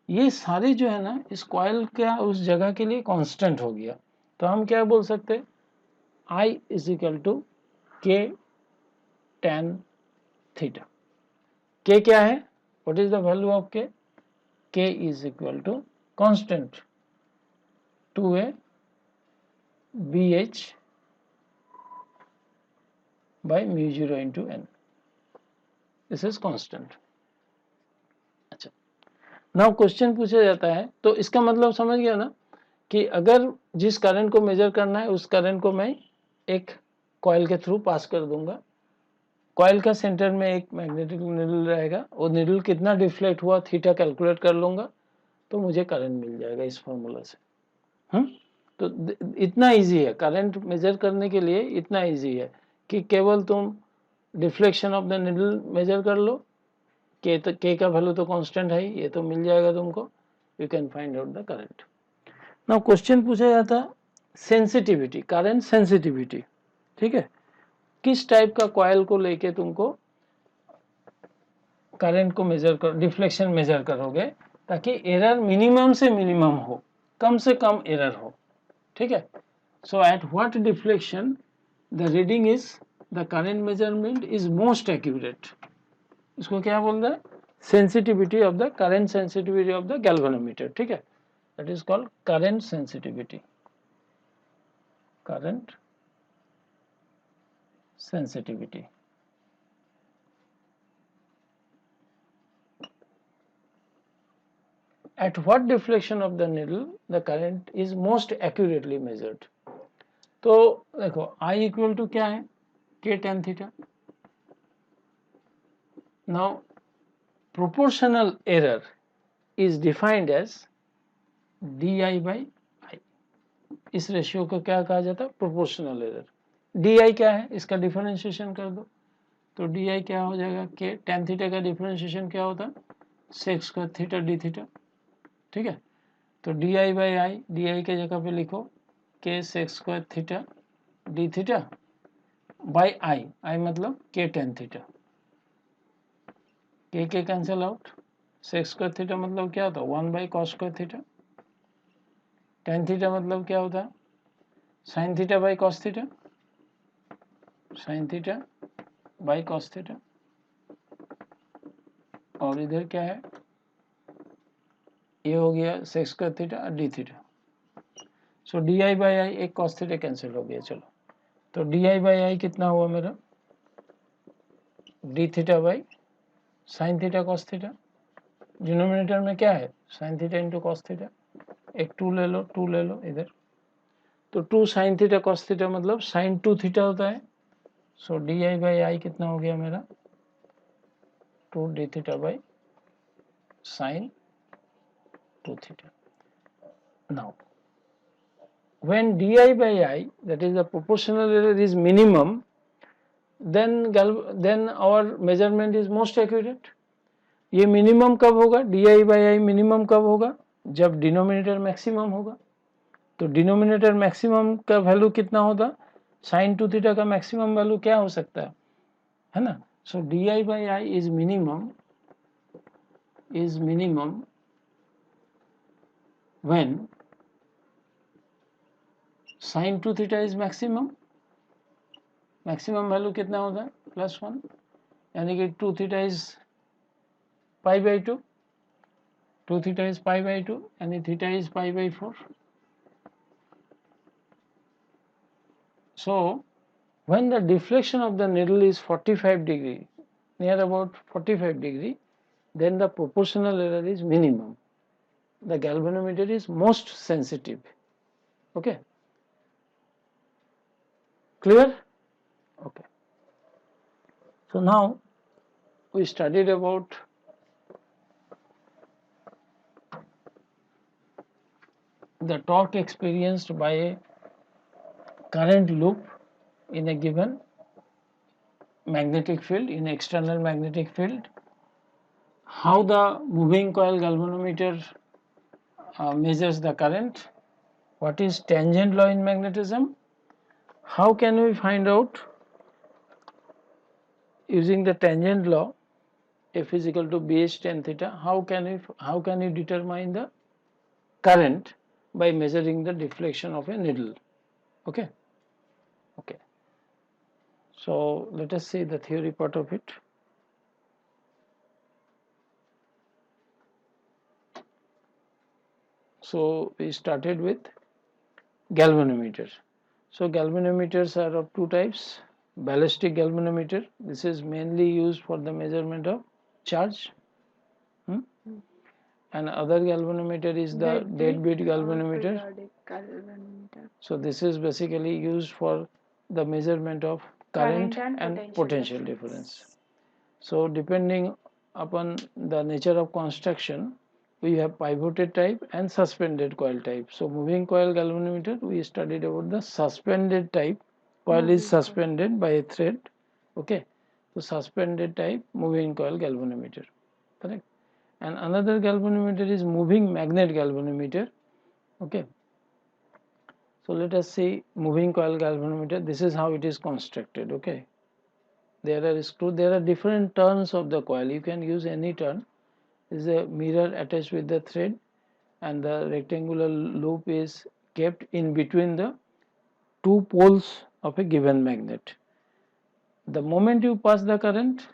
ये सारे जो है ना इस कॉइल का उस जगह के लिए कांस्टेंट हो गया। तो हम क्या बोल सकते हैं, I is equal to k tan theta. k क्या है, what is the value of k, k is equal to constant 2a bh by μ0 into n, this is constant. अच्छा, नाउ क्वेश्चन पूछा जाता है, तो इसका मतलब समझ गया ना कि अगर जिस करंट को मेजर करना है उस करंट को मैं एक कॉइल के थ्रू पास कर दूंगा। कॉइल का सेंटर में एक मैग्नेटिक नीडल रहेगा, वो नीडल कितना डिफ्लेक्ट हुआ थीटा कैलकुलेट कर लूंगा तो मुझे करंट मिल जाएगा इस फॉर्मूला से। तो इतना इजी है करंट मेजर करने के लिए, इतना इजी है कि केवल तुम deflection of the needle measure कर लो, के का वैल्यू तो कांस्टेंट है, ये तो मिल जाएगा तुमको, you can find out the current. Now question पूछा जाता सेंसिटिविटी, करंट सेंसिटिविटी, ठीक है, किस टाइप का कॉइल को लेके तुमको करंट को मेजर कर, डिफ्लेक्शन मेजर करोगे ताकि एरर मिनिमम से मिनिमम हो, कम से कम एरर हो, ठीक है। So at what deflection the reading is the current measurement is most accurate, इसको क्या बोल रहा है, sensitivity of the current sensitivity of the galvanometer, ठीक है, that is called current sensitivity, current sensitivity. At what deflection of the needle the current is most accurately measured? तो देखो I equal to क्या है, k tan theta. Now proportional error is defined as di by I. इस ratio को क्या कहा जाता है, प्रोपोर्शनल एरर। di क्या है, इसका डिफरेंशिएशन कर दो, तो di क्या हो जाएगा, k tan थीटा का डिफरेंशिएशन क्या होता है, sec square theta d theta, ठीक है। तो D I by I, D I के जगह पे लिखो के sec square theta D theta by I, I मतलब K tan theta, K cancel out, sec square theta मतलब क्या होता है, 1 by cos square theta, tan theta मतलब क्या होता है, sine theta by cos theta, sine theta by cos theta, और इधर क्या है, ये हो गया sex square theta D theta. So D I by आई, एक कॉस थीटा कैंसिल हो गया, चलो, तो डी आई बाई आई कितना हुआ मेरा, D theta by sine theta cos theta, denominator में क्या है, sine theta into cos theta, एक टू ले लो, टू ले लो इधर, तो two sine theta cos theta मतलब साइन टू थीटा होता है। सो डी आई बाई आई कितना हो गया मेरा, two D theta by sine two theta. Now when di by I, that is the proportional error, is minimum, then our measurement is most accurate. ये minimum कब होगा, D I by I minimum कब होगा, जब denominator maximum होगा। तो denominator maximum का value कितना होता, साइन टू थीटा का मैक्सिमम वैल्यू क्या हो सकता है ना। So D I by I is minimum when sine two theta is maximum, maximum value कितना होता है, +1, यानी कि two theta is pi by two, two theta is pi by two, यानी theta is pi by 4. So when the deflection of the needle is 45 degree, near about 45 degree, then the proportional error is minimum. The galvanometer is most sensitive. Okay, clear? Okay. So now we studied about the torque experienced by a current loop in a given magnetic field, in external magnetic field, how the moving coil galvanometer measures the current, what is tangent law in magnetism, how can we find out using the tangent law F is equal to BH tan theta, how can you determine the current by measuring the deflection of a needle. Okay, okay. So let us see the theory part of it. So we started with galvanometer. So galvanometers are of two types. Ballistic galvanometer, this is mainly used for the measurement of charge. And other galvanometer is the deadbeat galvanometer. So this is basically used for the measurement of current and potential difference. So depending upon the nature of construction, we have pivoted type and suspended coil type. So moving coil galvanometer, we studied about the suspended type. Coil is suspended by a thread. Okay, so suspended type moving coil galvanometer, correct. And another galvanometer is moving magnet galvanometer. Okay, so let us see moving coil galvanometer. This is how it is constructed. Okay, there are screws, there are different turns of the coil. You can use any turn. This is a mirror attached with the thread, and the rectangular loop is kept in between the two poles of a given magnet. The moment you pass the current,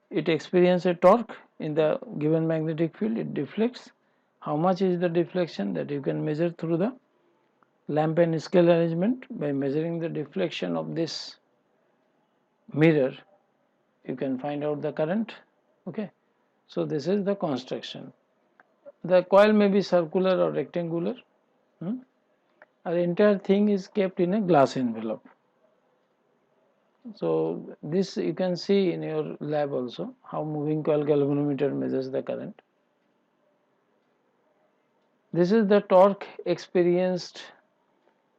it experiences a torque in the given magnetic field, it deflects. How much is the deflection, that you can measure through the lamp and scale arrangement. By measuring the deflection of this mirror, you can find out the current. Okay, so this is the construction. The coil may be circular or rectangular. The entire thing is kept in a glass envelope. So this you can see in your lab also, how moving coil galvanometer measures the current. This is the torque experienced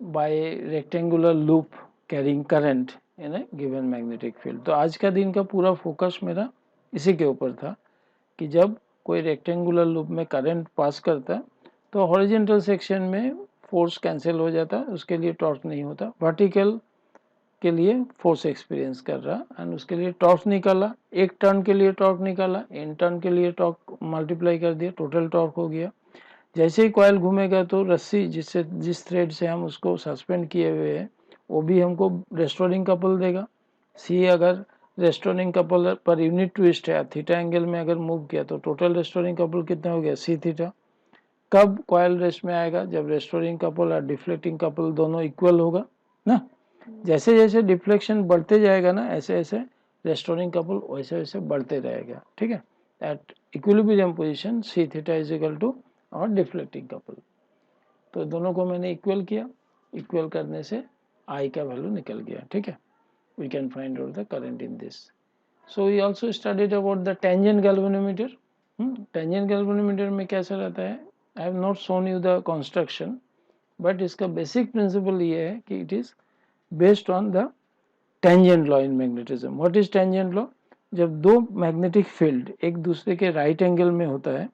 by a rectangular loop carrying current in a given magnetic field. तो आज का दिन का पूरा focus मेरा इसी के ऊपर था कि जब कोई रेक्टेंगुलर लूप में करंट पास करता है तो हॉरिजॉन्टल सेक्शन में फोर्स कैंसिल हो जाता है, उसके लिए टॉर्क नहीं होता. वर्टिकल के लिए फोर्स एक्सपीरियंस कर रहा एंड उसके लिए टॉर्क निकाला, एक टर्न के लिए टॉर्क निकाला, इन टर्न के लिए टॉर्क मल्टीप्लाई कर दिया, टोटल टॉर्क हो गया. जैसे ही कॉइल घूमेगा तो रस्सी जिस थ्रेड से हम उसको सस्पेंड किए हुए हैं वो भी हमको रेस्टोरिंग कपल देगा. सी अगर restoring couple per unit twist है, थीटा एंगल में अगर मूव किया तो टोटल रेस्टोरिंग कपल कितना हो गया, सी थीटा. कब कॉइल रेस्ट में आएगा, जब रेस्टोरिंग कपल और डिफ्लेक्टिंग कपल दोनों इक्वल होगा ना. जैसे जैसे डिफ्लेक्शन बढ़ते जाएगा ना, ऐसे ऐसे रेस्टोरिंग कपल वैसे वैसे बढ़ते रहेगा. ठीक है, at equilibrium position C theta is equal to और डिफ्लेक्टिंग कपल. तो दोनों को मैंने इक्वल किया, इक्वल करने से आई का वैल्यू निकल गया. ठीक है, we can find out the current in this. So we also studied about the tangent galvanometer. Tangent galvanometer में कैसा रहता है, I have not shown you the construction, but इसका बेसिक प्रिंसिपल ये है कि it is based on the tangent law in magnetism. What is tangent law, जब दो मैग्नेटिक फील्ड एक दूसरे के राइट एंगल में होता है,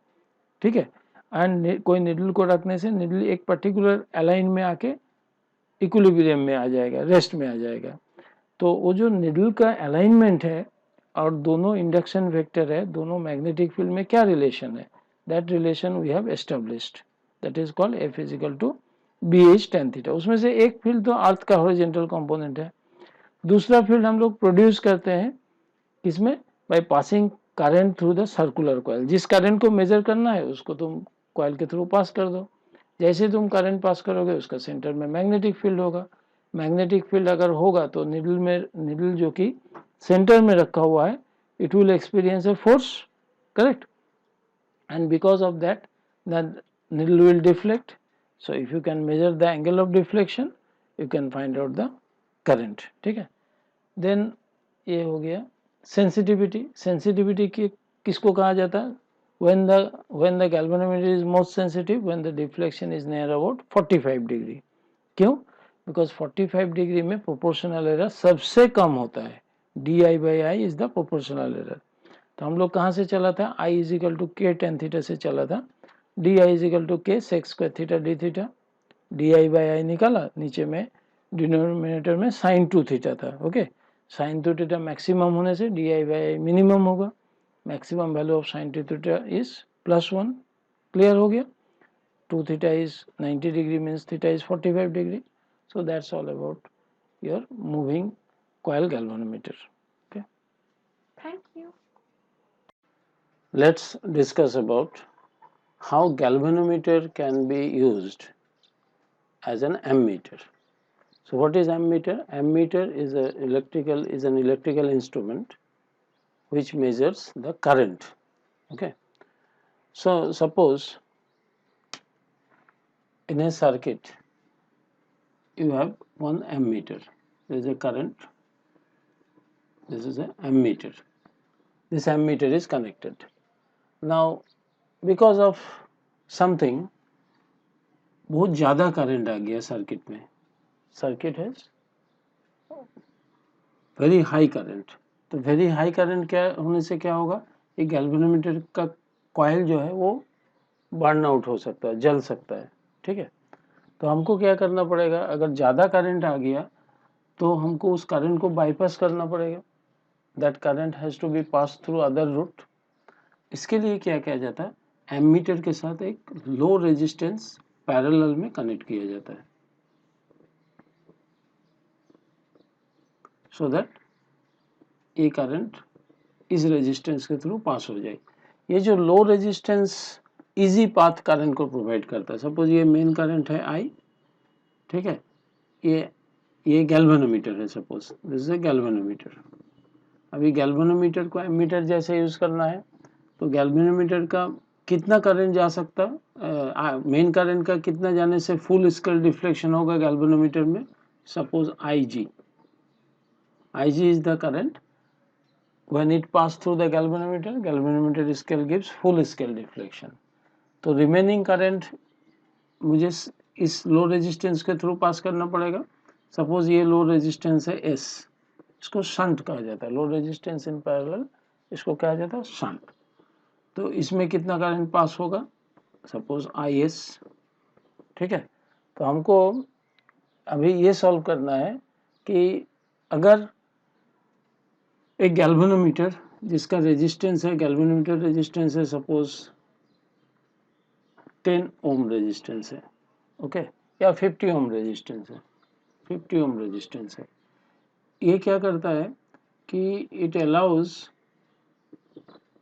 ठीक है, एंड कोई निडल को रखने से निडल एक पर्टिकुलर अलाइन में आके इक्विलिब्रियम में आ जाएगा, रेस्ट में आ जाएगा. तो वो जो निडल का अलाइनमेंट है और दोनों इंडक्शन वेक्टर है, दोनों मैग्नेटिक फील्ड में क्या रिलेशन है, that relation we have established, that is called F is equal to B H tan theta. उसमें से एक फील्ड तो अर्थ का हॉरिजॉन्टल कंपोनेंट है, दूसरा फील्ड हम लोग प्रोड्यूस करते हैं किसमें, bye passing current through the circular coil. जिस करंट को मेजर करना है उसको तुम कॉइल के थ्रू पास कर दो. जैसे तुम करंट पास करोगे उसका सेंटर में मैग्नेटिक फील्ड होगा. मैग्नेटिक फील्ड अगर होगा तो निडल जो कि सेंटर में रखा हुआ है, it will experience a force, correct, and because of that the needle will deflect. So if you can measure the angle of deflection you can find out the current. ठीक है, then ये हो गया sensitivity. Sensitivity की किसको कहा जाता है, when the galvanometer is most sensitive when the deflection is near about 45 degree. क्यों, बिकॉज 45 डिग्री में प्रोपोर्शनल एरर सबसे कम होता है. D I by I is the proportional error. तो हम लोग कहाँ से चला था, I is equal to K tan theta से चला था. D I is equal to K sec square theta D theta. D I by I निकाला, नीचे में डिनोमिनेटर में साइन टू थीटा था. Okay, sine two theta maximum होने से D I by I minimum होगा. Maximum value of sine two theta is +1. Clear हो गया. 2 theta is 90 degree means theta is 45 degree. So that's all about your moving coil galvanometer. Okay, Thank you. let's discuss about how galvanometer can be used as an ammeter. So what is ammeter? Ammeter is an electrical instrument which measures the current. Okay, so suppose in a circuit you have one ammeter, there is a current, this is an ammeter, this ammeter is connected. Now because of something, बहुत ज़्यादा current आ गया circuit में, circuit है very high current, तो very high current क्या होने से क्या होगा, एक गैल्वेनोमीटर का कॉइल जो है वो बर्न आउट हो सकता है, जल सकता है, ठीक है। तो हमको क्या करना पड़ेगा, अगर ज़्यादा करंट आ गया तो हमको उस करंट को बाईपास करना पड़ेगा, that current has to be pass through other route. इसके लिए क्या किया जाता है, एमीटर के साथ एक लो रेजिस्टेंस पैरेलल में कनेक्ट किया जाता है, सो दैट ये करंट इस रेजिस्टेंस के थ्रू पास हो जाए। ये जो low resistance easy path current को प्रोवाइड करता है। सपोज ये मेन करंट है आई, ठीक है, ये गैल्वेनोमीटर है, suppose this is a galvanometer. अभी गैल्वेनोमीटर को एमीटर जैसे यूज करना है, तो गैल्वेनोमीटर का कितना करंट जा सकता है, मेन करंट का कितना जाने से फुल स्केल डिफ्लेक्शन होगा गैल्वेनोमीटर में, suppose IG is the current when it pass through the galvanometer scale gives full scale deflection। तो रिमेनिंग करंट मुझे इस लो रेजिस्टेंस के थ्रू पास करना पड़ेगा। सपोज ये लो रेजिस्टेंस है S, इसको शंट कहा जाता है, लो रेजिस्टेंस इन पैरेलल, इसको कहा जाता है शंट। तो इसमें कितना करंट पास होगा, सपोज IS, ठीक है। तो हमको अभी ये सॉल्व करना है कि अगर एक गैल्वेनोमीटर जिसका रेजिस्टेंस है, गैल्वेनोमीटर रेजिस्टेंस है सपोज 10 ओम रेजिस्टेंस है, ओके, या 50 ओम रेजिस्टेंस है, 50 ओम रेजिस्टेंस है। ये क्या करता है कि इट अलाउज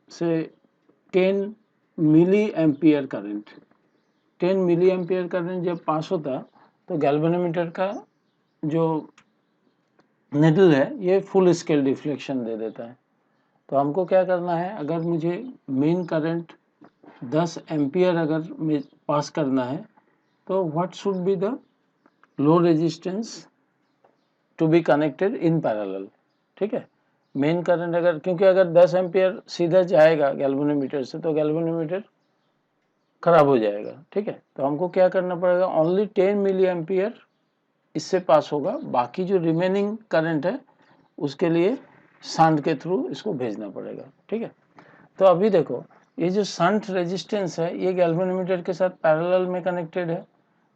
से 10 milli ampere current, 10 milli ampere current जब पास होता तो गैल्वेनोमीटर का जो निडल है ये फुल स्केल डिफ्लेक्शन दे देता है। तो हमको क्या करना है, अगर मुझे मेन करंट 10 एम्पियर अगर पास करना है तो what should be the low resistance to be connected in parallel, ठीक है। मेन करंट अगर, क्योंकि अगर 10 एम्पियर सीधा जाएगा गैल्वेनोमीटर से तो गैल्वेनोमीटर खराब हो जाएगा, ठीक है। तो हमको क्या करना पड़ेगा, ओनली 10 मिली एम्पियर इससे पास होगा, बाकी जो रिमेनिंग करंट है उसके लिए शंट के थ्रू इसको भेजना पड़ेगा, ठीक है। तो अभी देखो ये जो शंट रेजिस्टेंस है ये गैल्वेनोमीटर के साथ पैरेलल में कनेक्टेड है,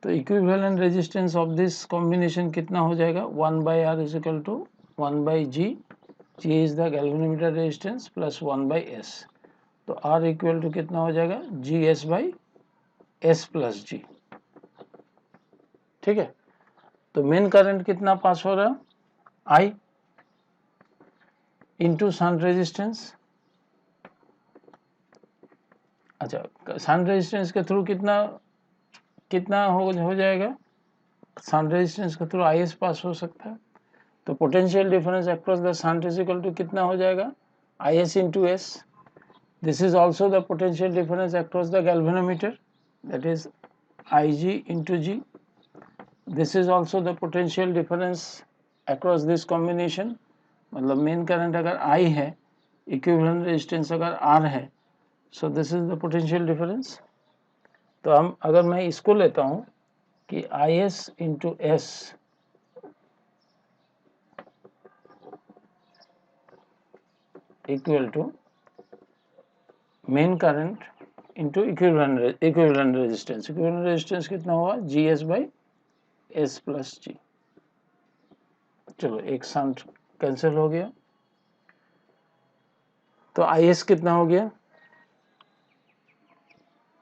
तो equivalent resistance of this combination कितना हो जाएगा, 1/R is equal to 1/G, G is the galvanometer resistance plus 1/S, तो R इक्वल टू कितना हो जाएगा, GS/S प्लस G, ठीक है। तो मेन करंट कितना पास हो रहा है, I इंटू शंट रेजिस्टेंस, अच्छा शंट रेजिस्टेंस के थ्रू कितना कितना हो जाएगा, शंट रेजिस्टेंस के थ्रू IS पास हो सकता है, तो potential difference across the shunt is equal to कितना हो जाएगा, IS into S। This is also the potential difference across the galvanometer, that is IG into G। This is also the potential difference across this combination, मतलब main current अगर I है, equivalent resistance अगर R है, so this is the potential difference. तो हम अगर मैं इसको लेता हूं कि IS into S equal to main current into equivalent resistance, equivalent resistance कितना हुआ, GS/S प्लस G। चलो एक शंट कैंसिल हो गया, तो IS कितना हो गया,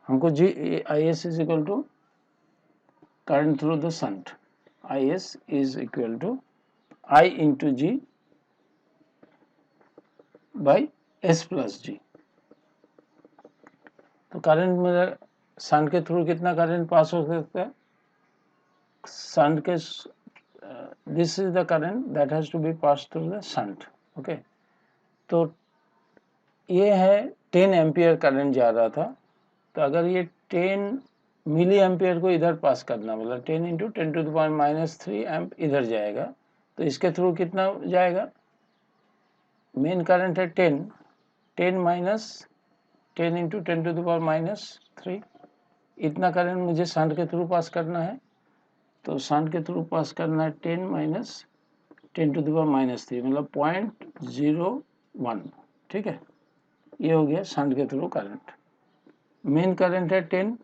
हमको IS is equal to current through the shunt, IS is equal to I into G by S plus G। तो करंट मेरा शंट के थ्रू कितना करंट पास हो सकता है, शंट के this is the current that has to be pass through the shunt, okay. तो ये है 10 एम्पियर करंट जा रहा था, तो अगर ये 10 मिली एम्पियर को इधर पास करना, मतलब 10 इंटू 10⁻³ एम्प इधर जाएगा, तो इसके थ्रू कितना जाएगा, मेन करंट है 10 माइनस 10 इंटू 10⁻³ इतना करंट मुझे शंट के थ्रू पास करना है, तो शंट के थ्रू पास करना है 10 माइनस 10 टू द पावर -3 मतलब 0.01, ठीक है। ये हो गया शंट के थ्रू करंट। मेन करंट है 10,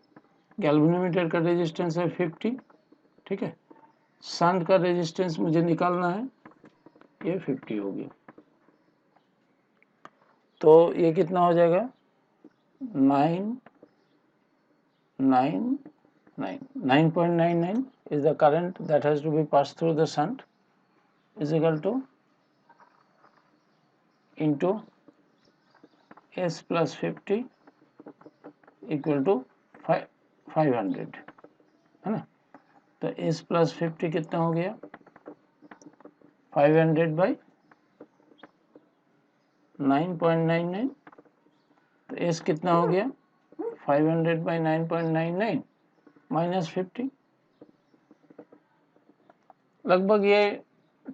गैल्वेनोमीटर का रेजिस्टेंस है 50, ठीक है। शंट का रेजिस्टेंस मुझे निकालना है, ये 50 हो गया। तो ये कितना हो जाएगा 9.99 is the current that has to be passed through the shunt is equal to into S plus 50 equal to 500, है ना। तो S plus 50 कितना हो गया 500 by 9.99, तो S कितना हो गया 500 by 9.99 माइनस 50, लगभग ये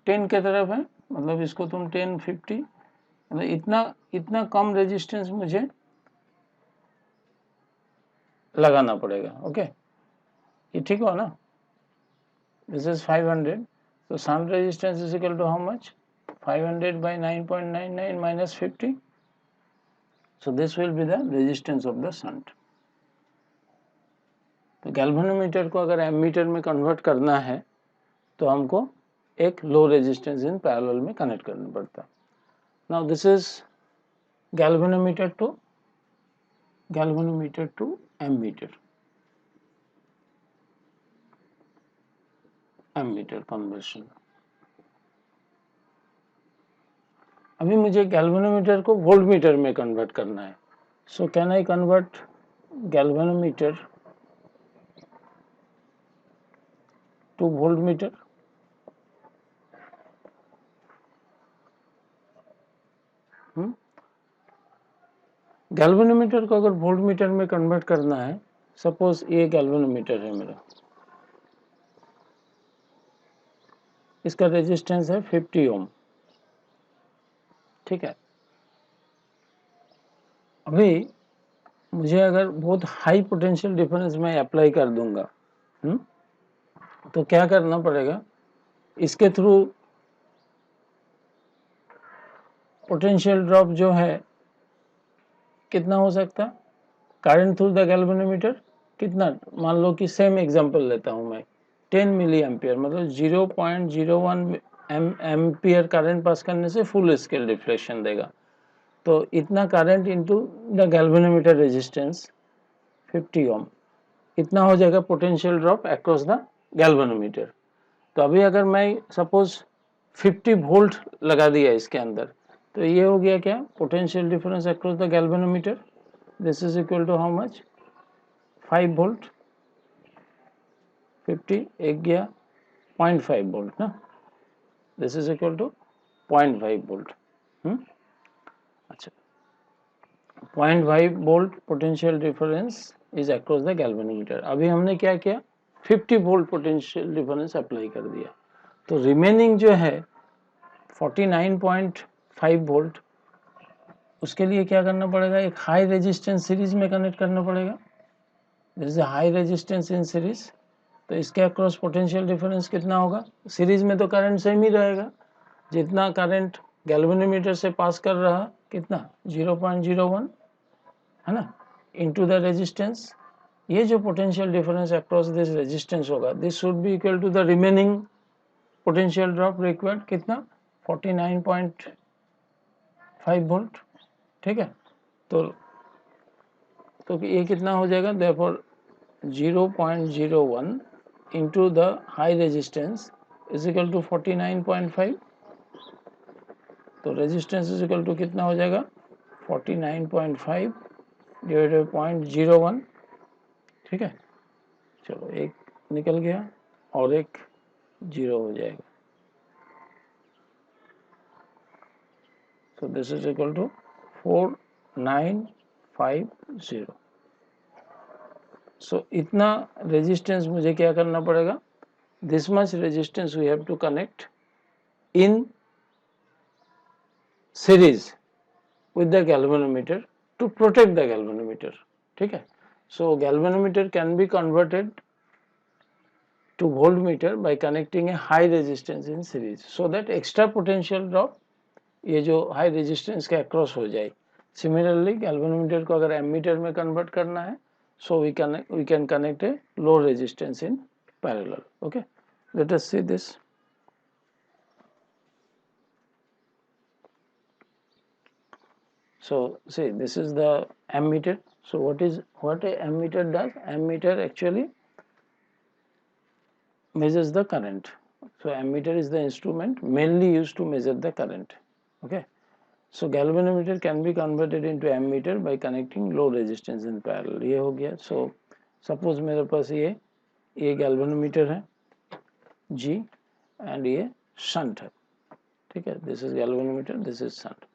10 के तरफ है, मतलब इसको तुम 10 50 मतलब इतना कम रेजिस्टेंस मुझे लगाना पड़ेगा। ओके, ये ठीक हो ना। दिस इज 500, तो shunt resistance is equal to how much 500 by 9.99 minus 50, so this will be the resistance of the shunt। तो गैल्वेनोमीटर को अगर एमीटर में कन्वर्ट करना है तो हमको एक लो रेजिस्टेंस इन पैरेलल में कनेक्ट करना पड़ता है। Now this is galvanometer to ammeter conversion. अभी मुझे गैल्वेनोमीटर को वोल्टमीटर में कन्वर्ट करना है। So can I convert galvanometer to voltmeter? Galvanometer को अगर वोल्टमीटर में कन्वर्ट करना है, सपोज ये गैल्वेनोमीटर है मेरा, इसका रेजिस्टेंस है 50 ओम, ठीक है। अभी मुझे अगर बहुत हाई पोटेंशियल डिफरेंस में अप्लाई कर दूंगा, तो क्या करना पड़ेगा, इसके थ्रू पोटेंशियल ड्रॉप जो है कितना हो सकता है, करंट थ्रू द गैल्वेनोमीटर कितना, मान लो कि सेम एग्जांपल लेता हूं मैं 10 मिली एम्पियर मतलब 0.01 एम्पियर करंट पास करने से फुल स्केल रिफ्लेक्शन देगा। तो इतना current into the galvanometer resistance 50 ओम, इतना हो जाएगा potential drop across the galvanometer. तो अभी अगर मैं सपोज 50 वोल्ट लगा दिया इसके अंदर, तो ये हो गया क्या potential difference across the galvanometer, this is equal to how much 5 volt, 50 एक गया 0.5 वोल्ट ना, this is equal to 0.5 volt. अच्छा, 0.5 volt potential difference is across the galvanometer. अभी हमने क्या किया 50 वोल्ट पोटेंशियल डिफरेंस अप्लाई कर दिया, तो रिमेनिंग जो है 49.5 वोल्ट, उसके लिए क्या करना पड़ेगा, एक हाई रेजिस्टेंस सीरीज में कनेक्ट करना पड़ेगा। This is high resistance in series, तो इसके अक्रॉस पोटेंशियल डिफरेंस कितना होगा, सीरीज में तो करंट सेम ही रहेगा, जितना करंट गैल्वेनोमीटर से पास कर रहा कितना 0.01 है ना, इनटू द रेजिस्टेंस, ये जो potential difference across this resistance होगा, this should be equal to the remaining potential drop required कितना 49.5 वोल्ट, ठीक है। तो ये कितना हो जाएगा, therefore 0.01 into the high resistance is equal to 49.5, तो रेजिस्टेंस इज इक्वल टू कितना हो जाएगा 49.5 डिवाइडेड बाय 0.01, ठीक है। चलो एक निकल गया और एक 0 हो जाएगा, so this is equal to 4950। so इतना रेजिस्टेंस मुझे क्या करना पड़ेगा, this much resistance we have to connect in series with the galvanometer to protect the galvanometer, ठीक है। So galvanometer can be converted to voltmeter by connecting a high resistance in series, so that extra potential drop ये जो high resistance के across हो जाए. Similarly galvanometer को अगर ammeter में कन्वर्ट करना है, so we can connect a low resistance in parallel. Okay, let us see this. So see, this is the ammeter. So what a ammeter does? Ammeter actually measures the current. So ammeter is the instrument mainly used to measure the current. Okay, so galvanometer can be converted into ammeter by connecting low resistance in parallel. ये हो गया. So suppose मेरे पास ये galvanometer है G and ये shunt है, ठीक है. This is galvanometer, this is shunt.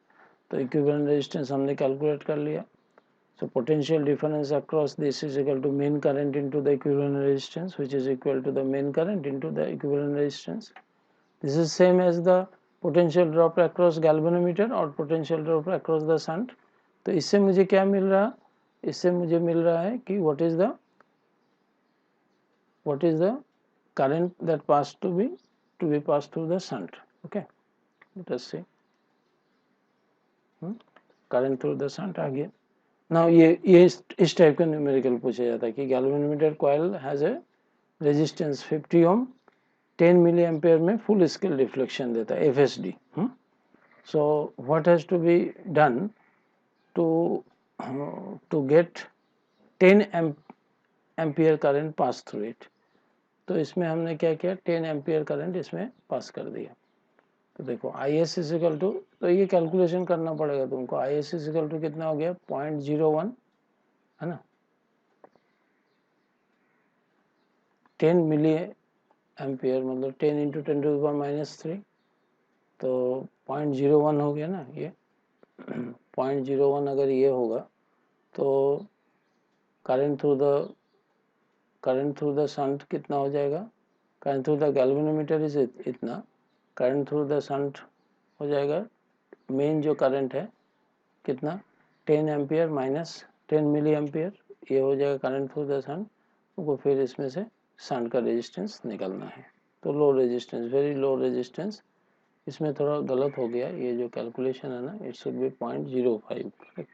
तो equivalent resistance हमने calculate कर लिया. So potential difference across this is equal to main current into the equivalent resistance, which is equal to the main current into the equivalent resistance. This is same as the potential drop across galvanometer और potential drop across the shunt. तो इससे मुझे क्या मिल रहा? इससे मुझे मिल रहा है कि what is the current that passed to be passed through the shunt. Okay, let us see. Current through the shunt आ गया. Now ये इस टाइप का न्यूमेरिकल पूछा जाता है कि galvanometer coil has a resistance 50 ohm, 10 milli ampere में full scale reflection देता है FSD. So what has to be done to get 10 ampere current pass through it? तो इसमें हमने क्या किया, 10 एम्पियर करंट इसमें पास कर दिया. तो देखो IS इज इक्वल टू, तो ये कैलकुलेशन करना पड़ेगा तुमको. IS इज इक्वल टू कितना हो गया, 0.01 है ना, 10 मिली एम्पियर मतलब 10 इंटू 10⁻³ तो 0.01 हो गया ना. ये 0.01 अगर ये होगा तो करंट थ्रू द शंट कितना हो जाएगा, current through the galvanometer is इतना, करंट थ्रू द शंट हो जाएगा मेन जो करंट है कितना 10 एम्पियर माइनस 10 मिली एम्पियर, ये हो जाएगा करंट थ्रू द शंट. उनको फिर इसमें से शंट का रेजिस्टेंस निकालना है. तो low resistance, very low resistance. इसमें थोड़ा गलत हो गया, ये जो कैलकुलेशन है ना, it should be 0.05.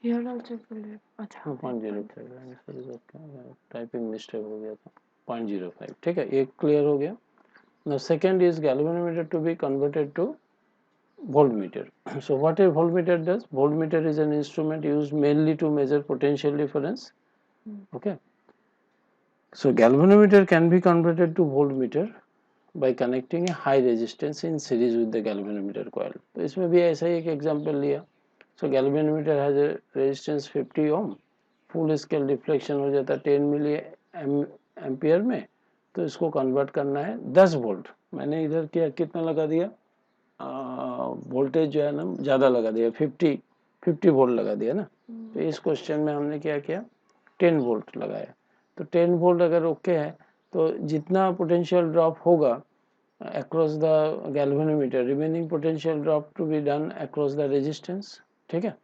Here also full है. अच्छा 0.05, टाइपिंग मिस्टेक हो गया था. 0.05, ठीक है, ये क्लियर हो गया. Now second is galvanometer to be converted to voltmeter. So what a voltmeter does? Voltmeter is an instrument used mainly to measure potential difference. Okay. So galvanometer can be converted to voltmeter by connecting a high resistance in series with the galvanometer coil. तो इसमें भी ऐसा ही एक example लिया. So galvanometer has a resistance 50 ohm, full scale deflection हो जाता है 10 milli ampere में. तो इसको कन्वर्ट करना है 10 वोल्ट. मैंने इधर कितना लगा दिया, वोल्टेज जो है ना ज़्यादा लगा दिया, 50 वोल्ट लगा दिया ना. तो इस क्वेश्चन में हमने क्या किया, 10 वोल्ट लगाया. तो 10 वोल्ट अगर ओके है तो जितना पोटेंशियल ड्रॉप होगा across the galvanometer, remaining potential drop to be done across the resistance. ठीक है,